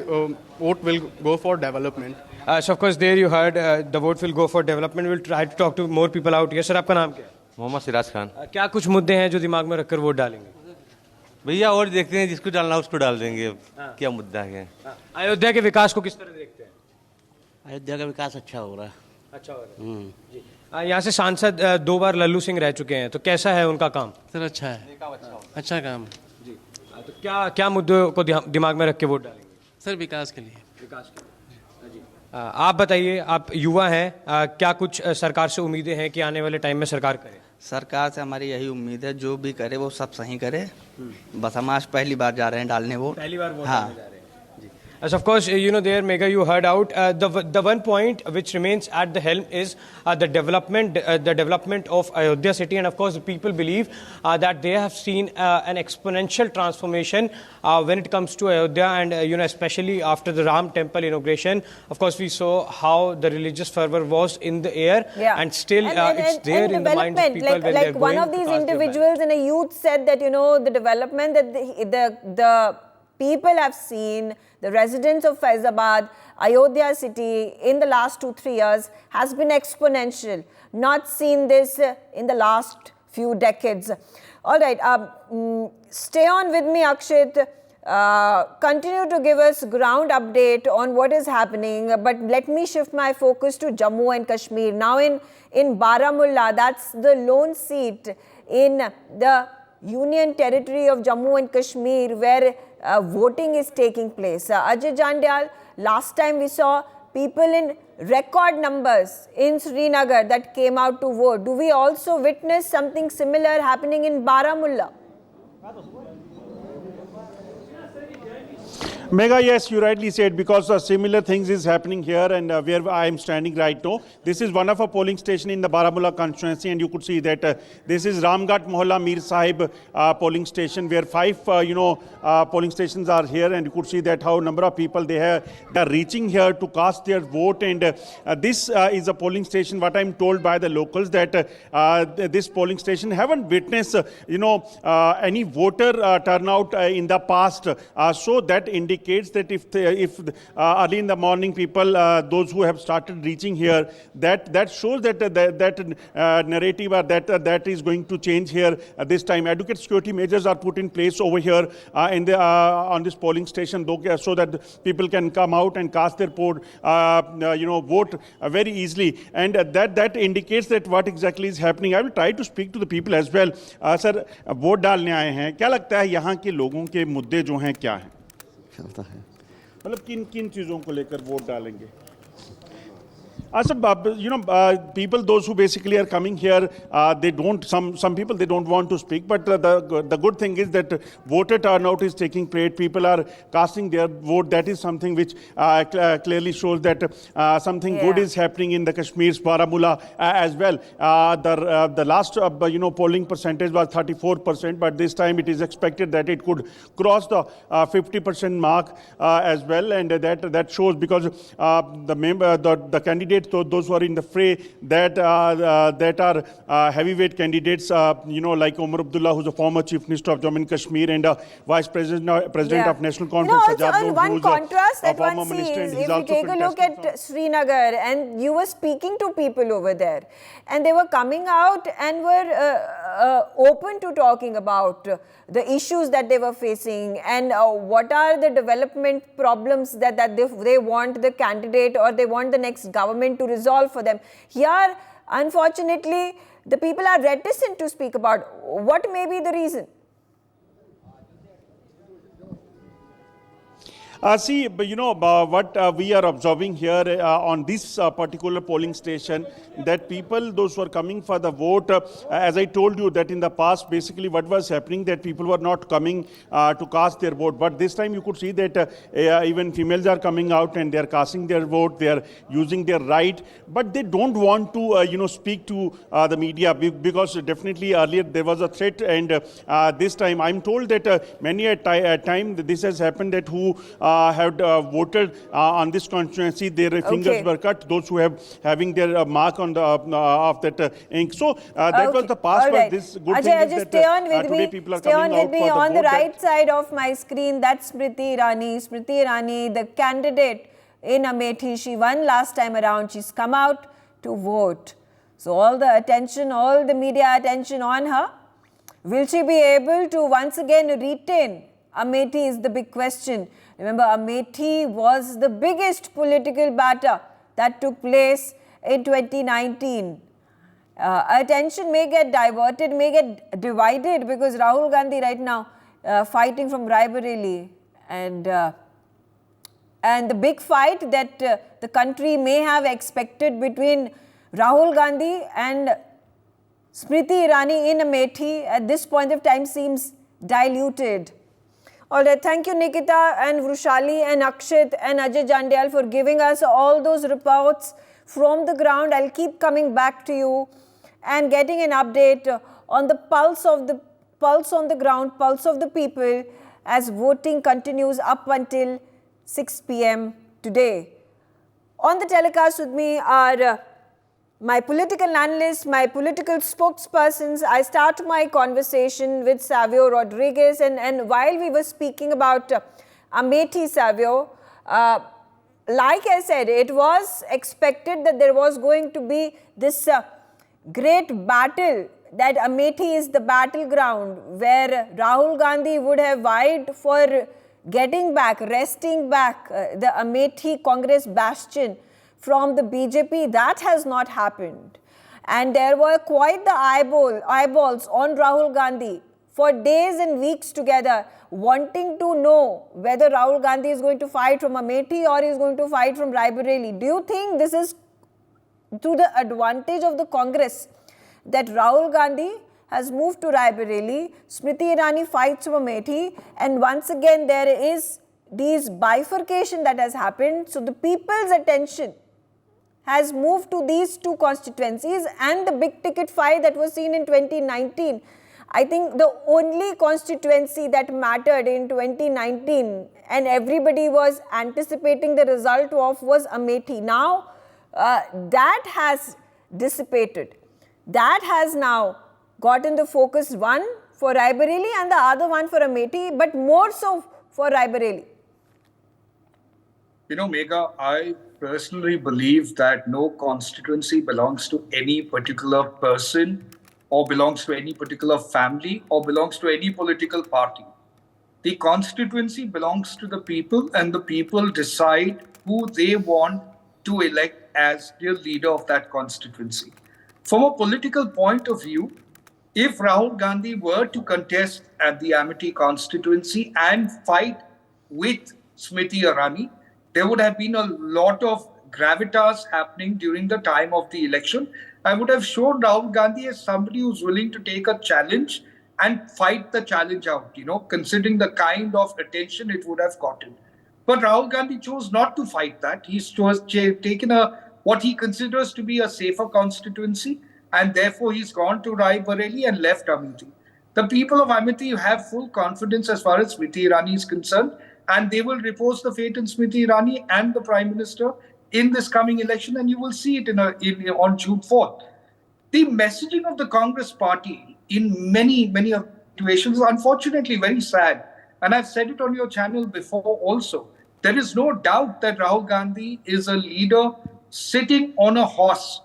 vote will go for development. So of course, there you heard the vote will go for development. We'll try to talk to more people out here. Sir, आपका नाम क्या है? मोहम्मद सिराज खान। क्या कुछ मुद्दे हैं जो दिमाग में रखकर वोट डालेंगे? भैया और देखते हैं, जिसको डालना उसको डाल देंगे। क्या मुद्दा है? अयोध्या के विकास को किस तरह देखते हैं? अयोध्या का विकास अच्छा हो रहा है। अच्छा हो रहा है जी। यहाँ से सांसद 2 बार लल्लू सिंह रह चुके हैं, तो कैसा है उनका काम? सर अच्छा है, अच्छा काम जी। तो क्या मुद्दों को दिमाग में रख के वोट डालेंगे? सर विकास के लिए। विकास के लिए जी। आप बताइए, आप युवा हैं, क्या कुछ सरकार से उम्मीदें हैं कि आने वाले टाइम में सरकार करे? सरकार से हमारी यही उम्मीद है, जो भी करे वो सब सही करे। बस हम आज पहली बार जा रहे हैं डालने वोट। पहली बार वोट डालने जा रहे हैं। As of course, there, Megha, you heard out the one point which remains at the helm is the development of Ayodhya city, and of course, people believe that they have seen an exponential transformation when it comes to Ayodhya, and especially after the Ram Temple inauguration. Of course, we saw how the religious fervor was in the air, and still it's there in the minds of people when they are going. One of these individuals in a youth said that the development that the people have seen, the residents of Faizabad, Ayodhya city in the last 2-3 years has been exponential. Not seen this in the last few decades. All right, stay on with me, Akshit. Continue to give us ground update on what is happening, but let me shift my focus to Jammu and Kashmir. Now in Baramulla, that's the lone seat in the Union Territory of Jammu and Kashmir where voting is taking place. Ajay Jandyal, last time we saw people in record numbers in Srinagar that came out to vote. Do we also witness something similar happening in Baramulla? Megha, yes, you rightly said, because similar things is happening here and where I am standing right now. This is one of a polling station in the Baramulla constituency, and you could see that this is Ramghat Mohalla Mir Sahib polling station, where 5 polling stations are here, and you could see that how number of people they are reaching here to cast their vote. And this is a polling station, what I'm told by the locals, that this polling station haven't witnessed any voter turnout in the past, so that indicates that if early in the morning people, those who have started reaching here, that shows that that narrative or that is going to change here this time. Adequate security measures are put in place over here on this polling station, so that people can come out and cast their vote, vote very easily, and that indicates that what exactly is happening. I will try to speak to the people as well. Sir, vote डालने आए हैं, क्या लगता है यहाँ के लोगों के मुद्दे जो हैं क्या हैं? मतलब किन चीज़ों को लेकर वोट डालेंगे? People, those who basically are coming here, they don't. Some people they don't want to speak. But the good thing is that voter turnout is taking place. People are casting their vote. That is something which clearly shows that something good is happening in the Kashmir's Baramulla as well. The last polling percentage was 34%, but this time it is expected that it could cross the 50% mark as well, and that shows because the candidates, those who are in the fray, that are heavyweight candidates, like Omar Abdullah, who's a former Chief Minister of Jammu and Kashmir and Vice President of National Conference. One contrast that one sees, if you take a look at Srinagar, and you were speaking to people over there, and they were coming out and were open to talking about the issues that they were facing and what are the development problems that they want the candidate or they want the next government to resolve for them. Here, unfortunately, the people are reticent to speak about. What may be the reason? See, but what we are observing here on this particular polling station, that people, those who are coming for the vote, as I told you that in the past, basically what was happening, that people were not coming to cast their vote. But this time you could see that even females are coming out and they are casting their vote, they are using their right, but they don't want to, speak to the media, because definitely earlier there was a threat, and this time I'm told that many a time this has happened, that who have voted on this constituency, their fingers were cut, those who have having their mark on the of that ink. So that was the past, but this good thing is that today people are coming out for the vote. On the right side of my screen, that's Smriti Irani. Smriti Irani, the candidate in Amethi, she won last time around. She's come out to vote. So all the attention, all the media attention on her. Will she be able to once again retain Amethi is the big question. Remember, Amethi was the biggest political battle that took place in 2019. Attention may get diverted, may get divided, because Rahul Gandhi right now fighting from Raebareli, and the big fight that the country may have expected between Rahul Gandhi and Smriti Irani in Amethi at this point of time seems diluted. All right, thank you Nikita and Vrushali and Akshit and Ajay Jandyal for giving us all those reports from the ground. I'll keep coming back to you and getting an update on the pulse on the ground, pulse of the people, as voting continues up until 6 p.m. today. On the telecast with me are my political analysts, my political spokespersons. I start my conversation with Savio Rodriguez, and while we were speaking about Amethi, Savio, like I said, it was expected that there was going to be this great battle, that Amethi is the battleground where Rahul Gandhi would have vied for getting back, wresting back the Amethi Congress bastion from the BJP. That has not happened. And there were quite the eyeballs on Rahul Gandhi for days and weeks together, wanting to know whether Rahul Gandhi is going to fight from Amethi or is going to fight from Raebareli. Do you think this is to the advantage of the Congress, that Rahul Gandhi has moved to Raebareli, Smriti Irani fights from Amethi, and once again there is this bifurcation that has happened? So the people's attention has moved to these two constituencies and the big ticket fight that was seen in 2019. I think the only constituency that mattered in 2019 and everybody was anticipating the result of was Amethi. Now that has dissipated. That has now gotten the focus, one for Raebareli and the other one for Amethi, but more so for Raebareli. You know, Megha, I personally believe that no constituency belongs to any particular person or belongs to any particular family or belongs to any political party. The constituency belongs to the people, and the people decide who they want to elect as their leader of that constituency. From a political point of view, if Rahul Gandhi were to contest at the Amethi constituency and fight with Smriti Irani, there would have been a lot of gravitas happening during the time of the election. I would have shown Rahul Gandhi as somebody who's willing to take a challenge and fight the challenge out, considering the kind of attention it would have gotten. But Rahul Gandhi chose not to fight that. He's taken what he considers to be a safer constituency, and therefore he's gone to Raebareli and left Amethi. The people of Amethi have full confidence as far as Smriti Irani is concerned, and they will repose the fate in Smriti Irani and the Prime Minister in this coming election, and you will see it on June 4th. The messaging of the Congress party in many situations is unfortunately very sad. And I've said it on your channel before also. There is no doubt that Rahul Gandhi is a leader sitting on a horse.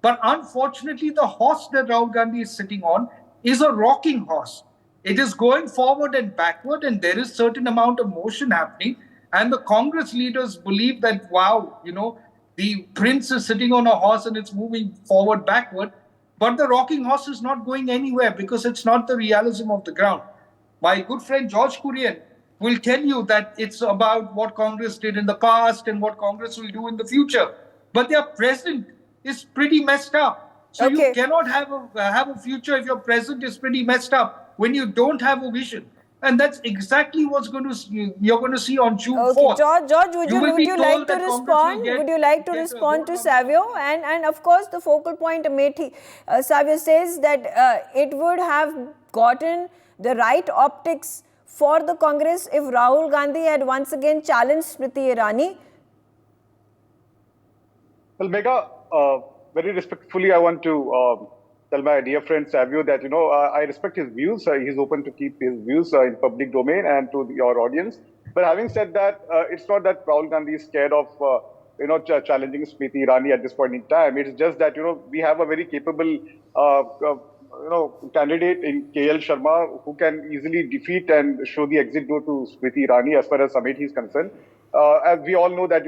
But unfortunately, the horse that Rahul Gandhi is sitting on is a rocking horse. It is going forward and backward, and there is certain amount of motion happening. And the Congress leaders believe that, wow, the prince is sitting on a horse and it's moving forward, backward. But the rocking horse is not going anywhere because it's not the realism of the ground. My good friend George Kurian will tell you that it's about what Congress did in the past and what Congress will do in the future. But their present is pretty messed up. So you cannot have a future if your present is pretty messed up when you don't have a vision. And that's exactly you're going to see on June 4th. George, would you like to respond? Would you like to respond to Savio? And of course, the focal point, Amethi, Savio says that it would have gotten the right optics for the Congress if Rahul Gandhi had once again challenged Smriti Irani. Well, Megha, very respectfully, I want to tell my dear friend Savio that, I respect his views. He's open to keep his views in public domain and to your audience. But having said that, it's not that Rahul Gandhi is scared of, challenging Smriti Irani at this point in time. It's just that, we have a very capable, candidate in KL Sharma who can easily defeat and show the exit door to Smriti Irani as far as Amethi is concerned. As we all know that,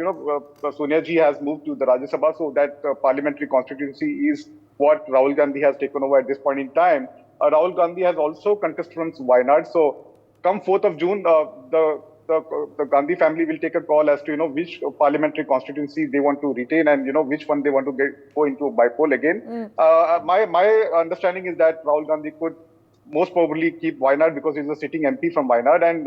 Sonia ji has moved to the Rajya Sabha, so that parliamentary constituency is what Rahul Gandhi has taken over at this point in time. Rahul Gandhi has also contested from Wayanad. So come 4th of June, the Gandhi family will take a call as to, which parliamentary constituency they want to retain and, which one they want to go into by poll again. My understanding is that Rahul Gandhi could most probably keep Wayanad because he's a sitting MP from Wayanad, and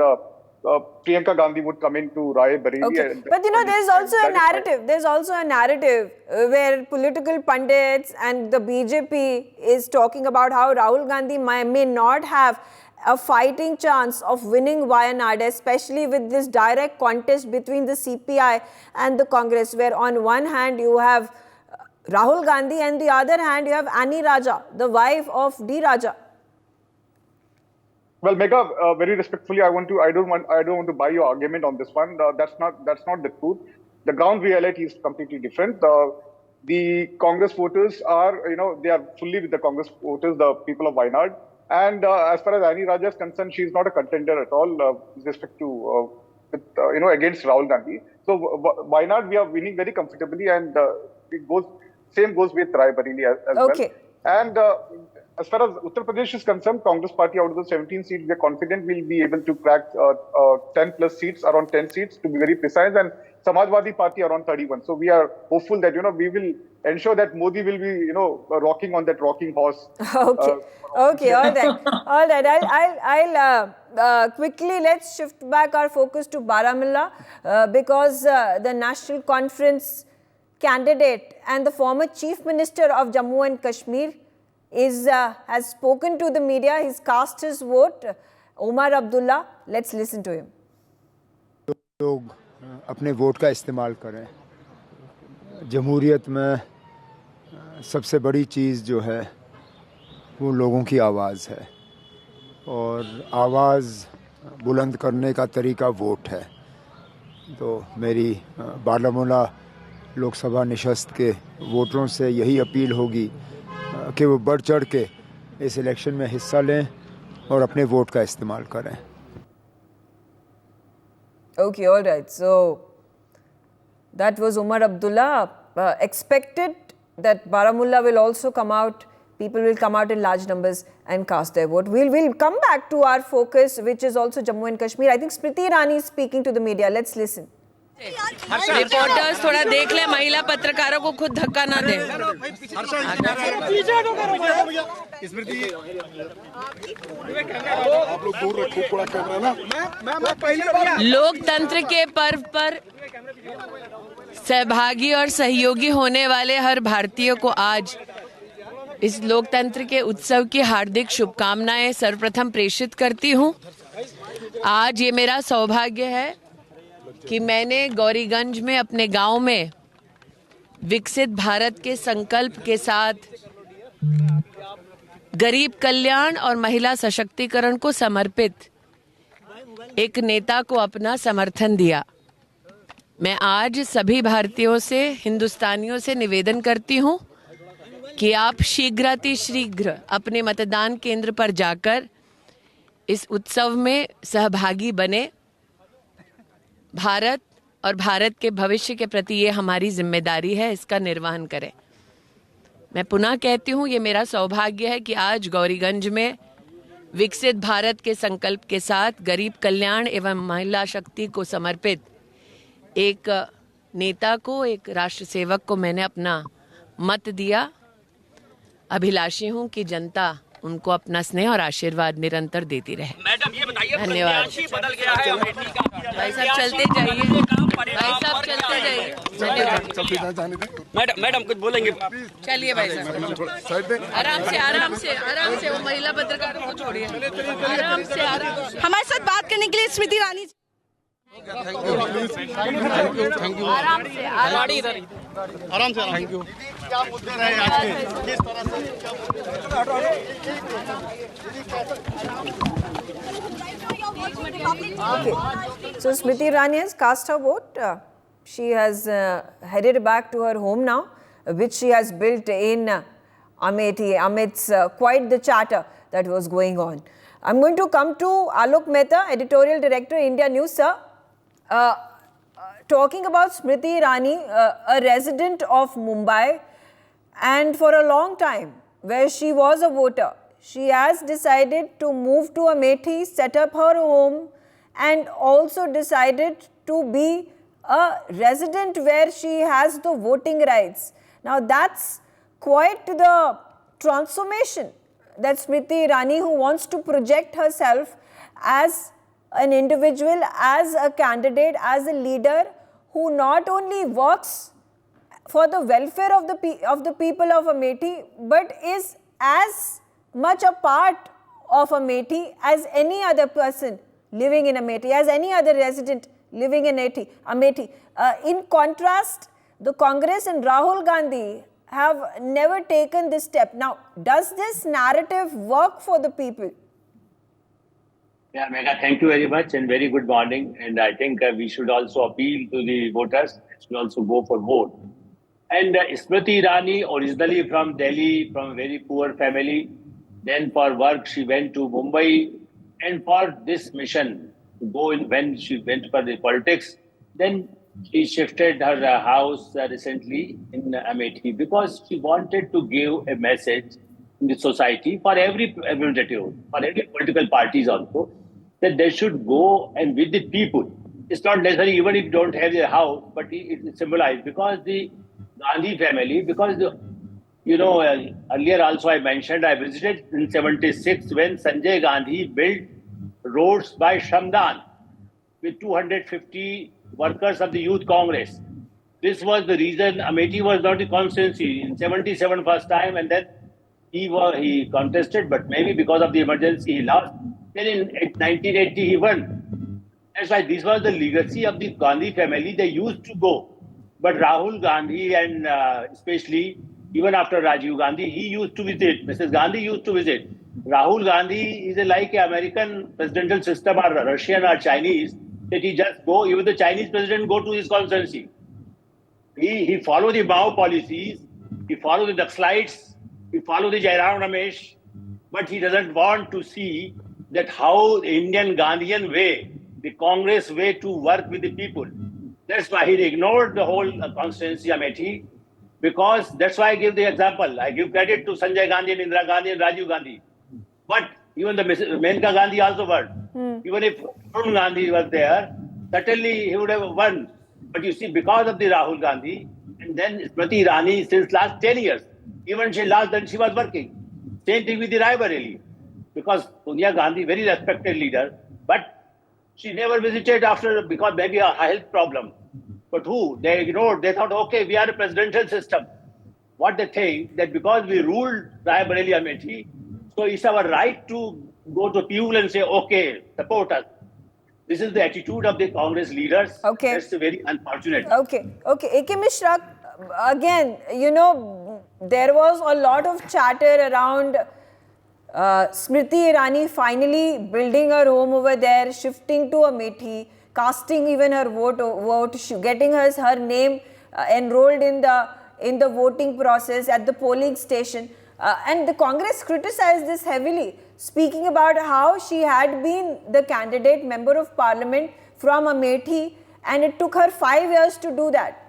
Priyanka Gandhi would come into Rae Bareilly. Okay. But there's also a narrative. There's also a narrative where political pundits and the BJP is talking about how Rahul Gandhi may not have a fighting chance of winning Wayanad, especially with this direct contest between the CPI and the Congress, where on one hand you have Rahul Gandhi and the other hand you have Annie Raja, the wife of D. Raja. Well, Megha, very respectfully, I don't want to buy your argument on this one. That's not the truth. The ground reality is completely different. The Congress voters are, they are fully with the Congress voters, the people of Wayanad. And as far as Annie Raja is concerned, she is not a contender at all with respect to, against Rahul Gandhi. So Wayanad, we are winning very comfortably, and same goes with Rae Bareilly as well. And as far as Uttar Pradesh is concerned, Congress party out of the 17 seats, we are confident we'll be able to crack 10 plus seats, around 10 seats to be very precise, and Samajwadi party around 31. So we are hopeful that, we will ensure that Modi will be, rocking on that rocking horse. Okay, all right. I'll quickly, let's shift back our focus to Baramulla because the National Conference candidate and the former Chief Minister of Jammu and Kashmir has spoken to the media. He's cast his vote. Omar Abdullah, let's listen to him. लोग अपने vote का इस्तेमाल करें। जमहूरियत में सबसे बड़ी चीज़ जो है वो लोगों की आवाज़ है, और आवाज़ बुलंद करने का तरीका वोट है। तो मेरी बारामूला लोकसभा निशस्त के वोटरों से यही अपील होगी कि वो बढ़ चढ़ के इस इलेक्शन में हिस्सा लें और अपने वोट का इस्तेमाल करें। Okay, all right. So that was Omar Abdullah. Expected that Baramulla will also come out. People will come out in large numbers and cast their vote. We'll come back to our focus, which is also Jammu and Kashmir. I think Smriti Irani is speaking to the media. Let's listen. Reporters थोड़ा देख ले, महिला पत्रकारों को खुद धक्का ना दे। लोकतंत्र के पर्व पर सहभागी और सहयोगी होने वाले हर भारतीय को आज इस लोकतंत्र के उत्सव की हार्दिक शुभकामनाएं सर्वप्रथम प्रेषित करती हूं। आज ये मेरा सौभाग्य है कि मैंने गौरीगंज में अपने गांव में विकसित भारत के संकल्प के साथ गरीब कल्याण और महिला सशक्तिकरण को समर्पित एक नेता को अपना समर्थन दिया। मैं आज सभी भारतीयों से, हिंदुस्तानियों से निवेदन करती हूं कि आप शीघ्रातिशीघ्र अपने मतदान केंद्र पर जाकर इस उत्सव में सहभागी बने। भारत और भारत के भविष्य के प्रति ये हमारी जिम्मेदारी है, इसका निर्वहन करें। मैं पुनः कहती हूँ, ये मेरा सौभाग्य है कि आज गौरीगंज में विकसित भारत के संकल्प के साथ गरीब कल्याण एवं महिला शक्ति को समर्पित एक नेता को, एक राष्ट्र सेवक को मैंने अपना मत दिया। अभिलाषी हूं कि जनता उनको अपना स्नेह और आशीर्वाद निरंतर देती रहे। मैडम ये बताइए, धन्यवाद। बदल गया है अमेठी का। भाई साहब चलते जाइए, भाई साहब चलते जाइए। धन्यवाद। मैडम कुछ बोलेंगे? चलिए भाई साहब, आराम से वो महिला पत्रकारों को छोड़िए, आराम से। हमारे साथ बात करने के लिए स्मृति ईरानी। Thank you. आराम से थैंक यू। क्या मुद्दे रहे आज के, किस तरह Okay. So Smriti Irani has cast her vote. She has headed back to her home now, which she has built in Amethi amidst quite the chatter that was going on. I'm going to come to Alok Mehta, Editorial Director, India News, sir. Talking about Smriti Irani, a resident of Mumbai, and for a long time, where she was a voter, she has decided to move to Amethi, set up her home, and also decided to be a resident where she has the voting rights. Now that's quite the transformation that Smriti Irani, who wants to project herself as an individual, as a candidate, as a leader, who not only works for the welfare of the people of Amethi, but is as much a part of Amethi as any other person living in Amethi, as any other resident living in Amethi. In contrast, the Congress and Rahul Gandhi have never taken this step. Now, does this narrative work for the people? Yeah, Megha, thank you very much and very good morning. And I think we should also appeal to the voters, should also go for vote. And Smriti Irani, originally from Delhi, from a very poor family, then for work she went to Mumbai, and for this mission to go in, when she went for the politics, then she shifted her house recently in Amethi because she wanted to give a message in the society for every representative, for every political parties also, that they should go and with the people. It's not necessary even if you don't have a house, but it symbolized because the Gandhi family, because earlier also I mentioned, I visited in 76 when Sanjay Gandhi built roads by Shramdan with 250 workers of the Youth Congress. This was the reason Amethi was not the constituency in 77 first time, and then he contested, but maybe because of the emergency he lost. Then in 1980 he won. That's why this was the legacy of the Gandhi family. They used to go. But Rahul Gandhi and especially even after Rajiv Gandhi, he used to visit. Mrs. Gandhi used to visit. Rahul Gandhi is like an American presidential system or Russian or Chinese that he just go, even the Chinese president go to his constituency. He follow the Mao policies, he follow the Naxalites, he follow the Jairam Ramesh, but he doesn't want to see that how the Indian Gandhian way, the Congress way to work with the people. That's why he ignored the whole constituency Amethi, because that's why I give the example. I give credit to Sanjay Gandhi and Indira Gandhi and Rajiv Gandhi. But even the Menka Gandhi also won. Even if Arun Gandhi was there, certainly he would have won. But you see, because of the Rahul Gandhi, and then Smriti Irani since last 10 years, even she lost, then she was working. Same thing with the Rai Bareli. Because Sonia Gandhi, very respected leader, but she never visited after, because maybe a health problem. But who? They ignored. They thought, okay, we are a presidential system. What they think, that because we ruled Rai Bareli Amethi, so it's our right to go to people and say, okay, support us. This is the attitude of the Congress leaders. Okay. That's very unfortunate. Okay. A.K. Mishra, again, there was a lot of chatter around Smriti Irani finally building her home over there, shifting to Amethi, casting even her vote, getting her name enrolled in the voting process at the polling station. And the Congress criticized this heavily, speaking about how she had been the candidate member of parliament from Amethi, and it took her 5 years to do that.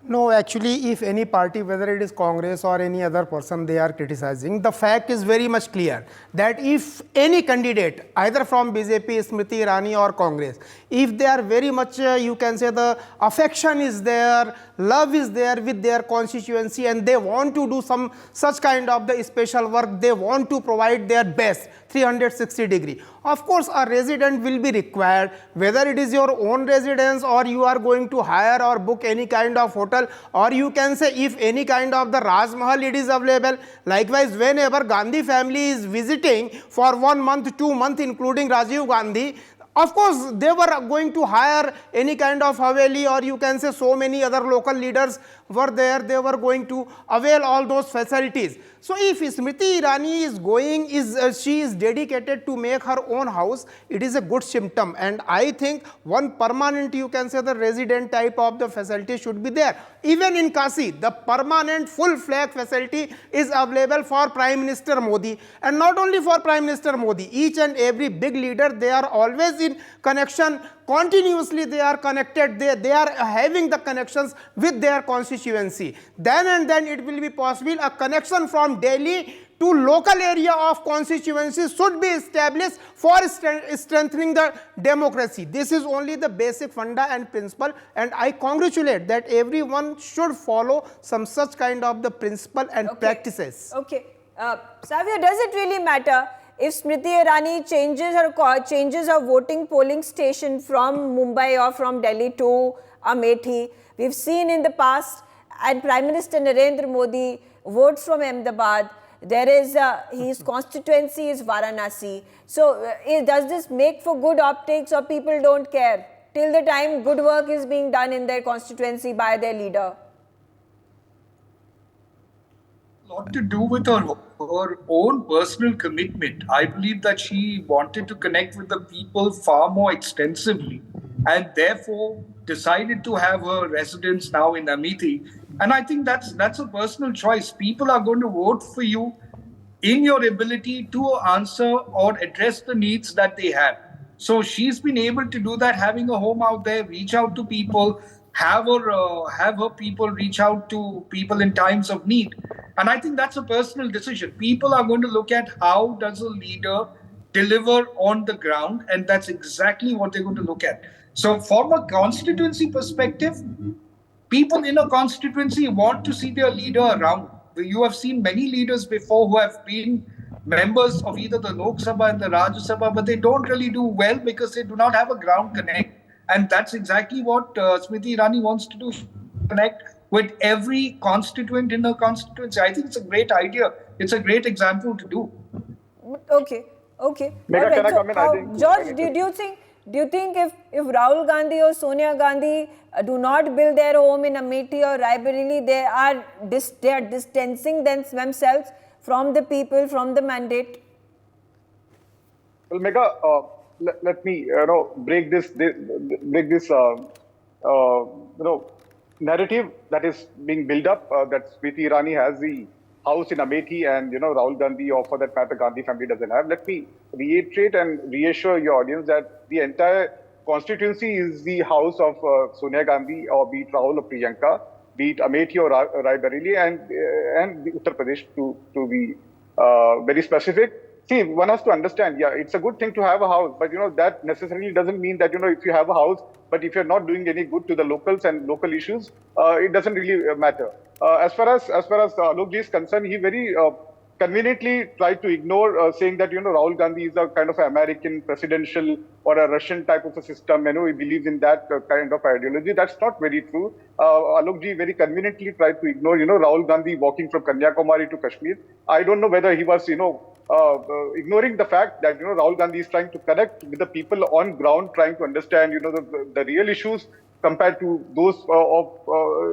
No, actually, if any party, whether it is Congress or any other person they are criticizing, the fact is very much clear that if any candidate, either from BJP, Smriti Irani or Congress, if they are very much, you can say the affection is there, love is there with their constituency and they want to do some such kind of the special work, they want to provide their best, 360 degree. Of course, a resident will be required, whether it is your own residence or you are going to hire or book any kind of hotel, or you can say if any kind of the Raj Mahal it is available. Likewise, whenever Gandhi family is visiting for 1 month, 2 months, including Rajiv Gandhi, of course, they were going to hire any kind of Haveli, or you can say so many other local leaders were there, they were going to avail all those facilities. So if Smriti Irani is going, she is dedicated to make her own house, it is a good symptom. And I think one permanent, you can say the resident type of the facility should be there. Even in Kashi, the permanent full flag facility is available for Prime Minister Modi. And not only for Prime Minister Modi, each and every big leader, they are always in connection, continuously they are connected, they are having the connections with their constituency. Then and then it will be possible a connection from Delhi to local area of constituency should be established for strengthening the democracy. This is only the basic funda and principle, and I congratulate that everyone should follow some such kind of the principle and practices. Okay. Savia, does it really matter if Smriti Irani changes her voting polling station from Mumbai or from Delhi to Amethi? We've seen in the past, and Prime Minister Narendra Modi votes from Ahmedabad. There is his constituency is Varanasi. So does this make for good optics, or people don't care till the time good work is being done in their constituency by their leader? Lot to do with her own personal commitment. I believe that she wanted to connect with the people far more extensively, and therefore decided to have her residence now in Amethi. And I think that's a personal choice. People are going to vote for you in your ability to answer or address the needs that they have. So she's been able to do that, having a home out there, reach out to people, have her people reach out to people in times of need. And I think that's a personal decision. People are going to look at how does a leader deliver on the ground, and that's exactly what they're going to look at. So from a constituency perspective, people in a constituency want to see their leader around. You have seen many leaders before who have been members of either the Lok Sabha and the Rajya Sabha, but they don't really do well because they do not have a ground connect. And that's exactly what Smriti Irani wants to do, connect with every constituent in her constituency. I think it's a great idea. It's a great example to do. Okay. Megha, can I come in? George, do you think if Rahul Gandhi or Sonia Gandhi do not build their home in Amethi or Raebareli, they are distancing themselves from the people, from the mandate? Well, Megha, let me break this narrative that is being built up that Smriti Irani has the house in Amethi and Rahul Gandhi, or for that matter Gandhi family doesn't have. Let me reiterate and reassure your audience that the entire constituency is the house of Sonia Gandhi, or be it Rahul or Priyanka, be it Amethi or Raebareli and Uttar Pradesh to be very specific. See, one has to understand, yeah, it's a good thing to have a house, but that necessarily doesn't mean that if you have a house, but if you're not doing any good to the locals and local issues, it doesn't really matter. As far as Alokji is concerned, he very conveniently tried to ignore saying that Rahul Gandhi is a kind of American presidential or a Russian type of a system. He believes in that kind of ideology. That's not very true. Alokji very conveniently tried to ignore Rahul Gandhi walking from Kanyakumari to Kashmir. I don't know whether he was ignoring the fact that Rahul Gandhi is trying to connect with the people on ground, trying to understand the real issues compared to those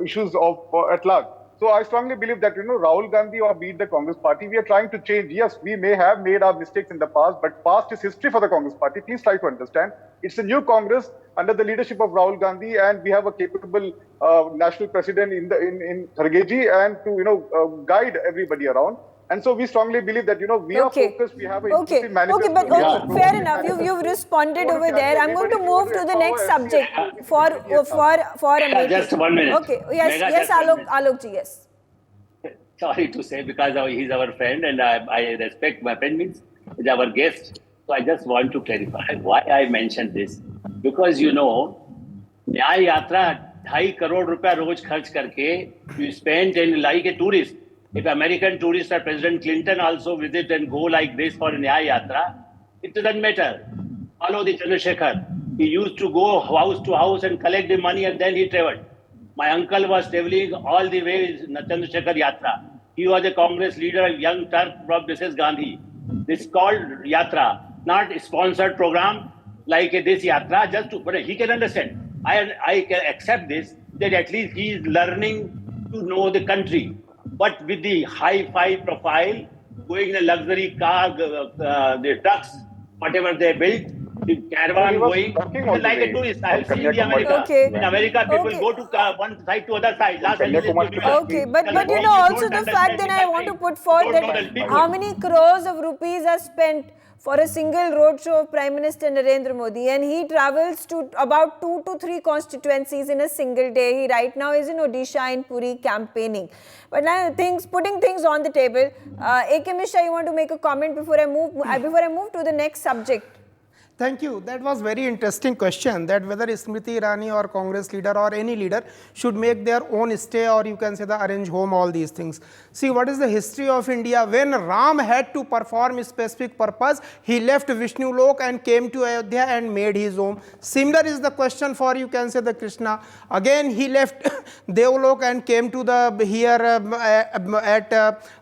issues of at large. So I strongly believe that Rahul Gandhi or be it the Congress party, we are trying to change. Yes, we may have made our mistakes in the past, but past is history for the Congress party. Please try to understand. It's a new Congress under the leadership of Rahul Gandhi, and we have a capable national president in Khargeji, and to guide everybody around. And so we strongly believe that, we are focused, we have a inclusive manifesto. But fair enough. You've responded over there. I'm going to move to the next subject for a meeting. Just 1 minute. Okay. Yes, Alok ji, yes. Sorry to say, because he's our friend and I respect my friend means he's our guest. So I just want to clarify why I mentioned this. Because Nyay Yatra 2.5 crore रुपया रोज खर्च करके you spend in like a tourist. If American tourists or President Clinton also visit and go like this for Nyay Yatra, it doesn't matter. Follow the Chandrasekhar. He used to go house to house and collect the money and then he traveled. My uncle was traveling all the way in Chandrasekhar Yatra. He was a Congress leader, a young Turk from Mrs. Gandhi. This is called Yatra, not a sponsored program like this Yatra, but he can understand. I can accept this, that at least he is learning to know the country. But with the high-fi profile, going in a luxury car, the trucks, whatever they built, the caravan going, like a tourist. I have seen the America. Okay. In America, people go to one side to other side. Okay, but also the fact that I want to put forth that how many crores of rupees are spent for a single roadshow of Prime Minister Narendra Modi, and he travels to about 2 to 3 constituencies in a single day. He right now is in Odisha in Puri campaigning. But now putting things on the table, A.K. Mishra, you want to make a comment before I move to the next subject? Thank you. That was very interesting question, that whether Smriti Irani or Congress leader or any leader should make their own stay, or you can say the arrange home, all these things. See, what is the history of India? When Ram had to perform a specific purpose, he left Vishnu Lok and came to Ayodhya and made his home. Similar is the question for, you can say, the Krishna. Again, he left Devlok and came to the here at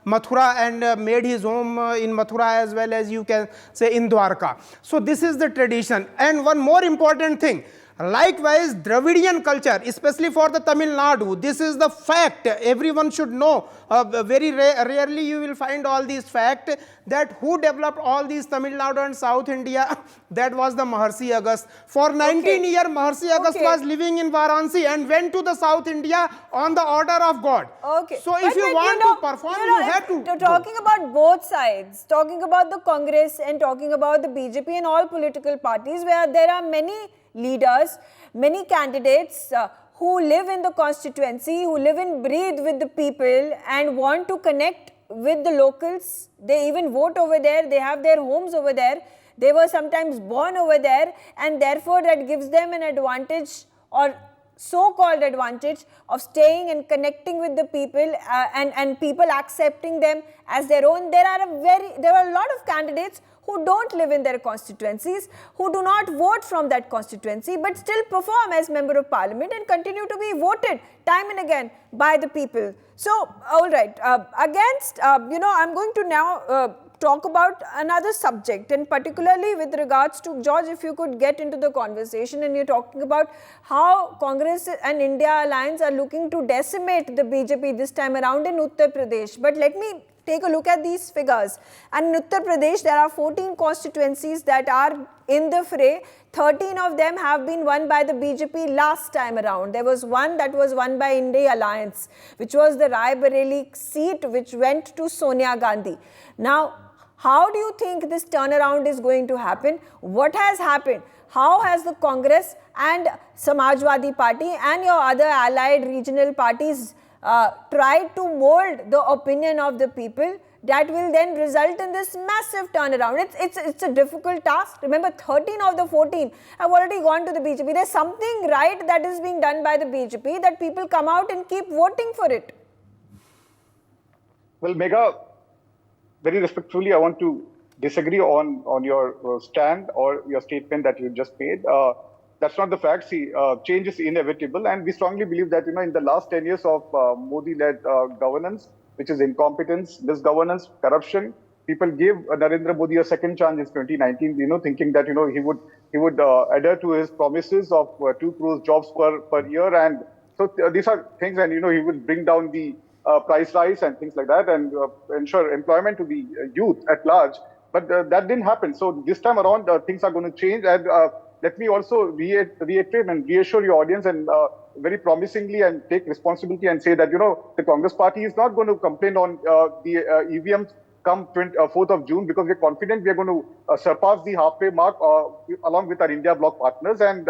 Mathura and made his home in Mathura, as well as you can say in Dwarka. So this is the tradition. And one more important thing, likewise Dravidian culture, especially for the Tamil Nadu, this is the fact everyone should know. Very rarely you will find all these facts, that who developed all these Tamil Nadu and South India, that was the Maharshi Agast. For 19 years Maharshi Agast was living in Varanasi and went to the South India on the order of God. Okay. So if you want to perform, you have to. Talking about both sides, talking about the Congress and talking about the BJP and all political parties, where there are many leaders, many candidates who live in the constituency, who live and breathe with the people and want to connect with the locals. They even vote over there, they have their homes over there, they were sometimes born over there, and therefore that gives them an advantage, or so-called advantage, of staying and connecting with the people and people accepting them as their own. There are a lot of candidates who don't live in their constituencies, who do not vote from that constituency, but still perform as member of parliament and continue to be voted time and again by the people. So, all right, I'm going to now talk about another subject, and particularly with regards to, George, if you could get into the conversation, and you're talking about how Congress and India Alliance are looking to decimate the BJP this time around in Uttar Pradesh. But let me take a look at these figures. And in Uttar Pradesh, there are 14 constituencies that are in the fray. 13 of them have been won by the BJP last time around. There was one that was won by India Alliance, which was the Rai Bareli seat, which went to Sonia Gandhi. Now, how do you think this turnaround is going to happen? What has happened? How has the Congress and Samajwadi Party and your other allied regional parties tried to mold the opinion of the people that will then result in this massive turnaround? It's a difficult task. Remember, 13 of the 14 have already gone to the BJP. There's something right that is being done by the BJP, that people come out and keep voting for it. Well, Megha, very respectfully, I want to disagree on your stand or your statement that you just made. That's not the fact. See, change is inevitable, and we strongly believe that, in the last 10 years of Modi-led governance, which is incompetence, misgovernance, corruption, people gave Narendra Modi a second chance in 2019, thinking that, he would adhere to his promises of 2 crore jobs per year. And so these are things, and, he will bring down the price rise and things like that, and ensure employment to the youth at large. But that didn't happen. So this time around, things are going to change. And let me also reiterate and reassure your audience and very promisingly and take responsibility and say that, the Congress party is not going to complain on the EVMs come 4th of June, because we're confident we are going to surpass the halfway mark along with our India bloc partners and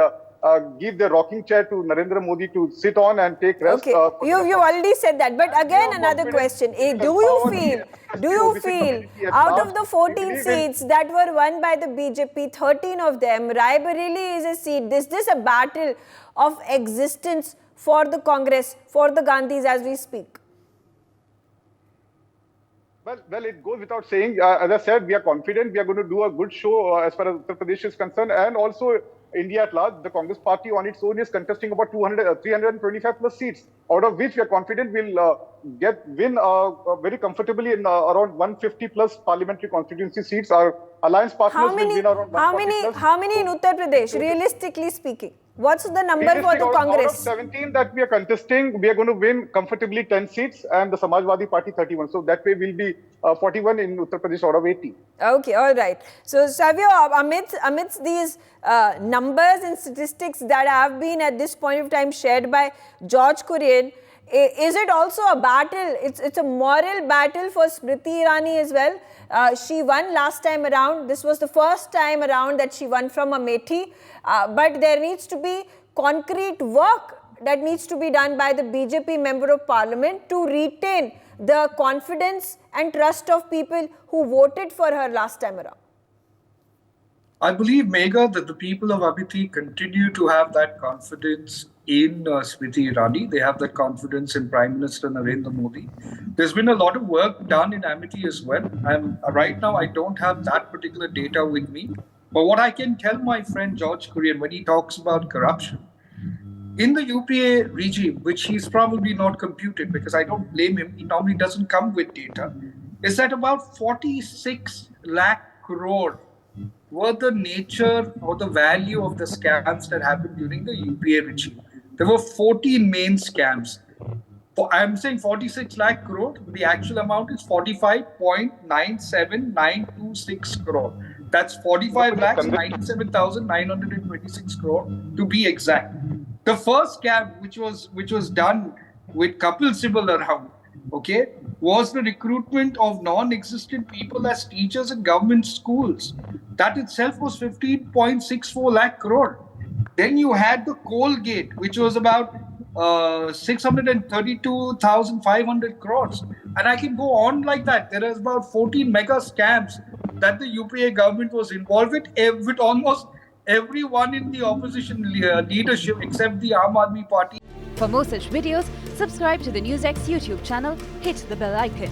give the rocking chair to Narendra Modi to sit on and take rest. Okay, you already said that, but again another question: do you feel out of the 14 seats that were won by the BJP, 13 of them, Raebareli is a seat? Is this a battle of existence for the Congress, for the Gandhis as we speak? Well, it goes without saying. As I said, we are confident we are going to do a good show as far as Uttar Pradesh is concerned, and also India at large. The Congress party on its own is contesting about 325 plus seats, out of which we are confident we'll win very comfortably in around 150 plus parliamentary constituency seats. Our alliance partners will win around 140 plus. How many in Uttar Pradesh, realistically speaking? What's the number for the Congress? Out of 17 that we are contesting, we are going to win comfortably 10 seats, and the Samajwadi Party 31. So that way we'll be 41 in Uttar Pradesh out of 80. Okay, all right. So Savio, amidst these numbers and statistics that have been at this point of time shared by George Kurian, is it also a battle? It's a moral battle for Smriti Irani as well. She won last time around. This was the first time around that she won from Amethi. But there needs to be concrete work that needs to be done by the BJP member of parliament to retain the confidence and trust of people who voted for her last time around. I believe, Megha, that the people of Amethi continue to have that confidence in Smriti Irani. They have that confidence in Prime Minister Narendra Modi. There's been a lot of work done in Amethi as well. Right now, I don't have that particular data with me. But what I can tell my friend George Kurian when he talks about corruption, in the UPA regime, which he's probably not computed because I don't blame him, he normally doesn't come with data, is that about 46 lakh crore were the nature or the value of the scams that happened during the UPA regime. There were 14 main scams. I'm saying 46 lakh crore, the actual amount is 45.97926 crore. That's 45 lakhs 97,926 crore to be exact. The first scam, which was done with Kapil Sibal around, okay, was the recruitment of non-existent people as teachers in government schools. That itself was 15.64 lakh crore. Then you had the Colgate, which was about 632,500 crores. And I can go on like that. There is about 14 mega scams that the UPA government was involved with almost everyone in the opposition leadership except the Aam Aadmi Party. For more such videos, subscribe to the NewsX YouTube channel, hit the bell icon.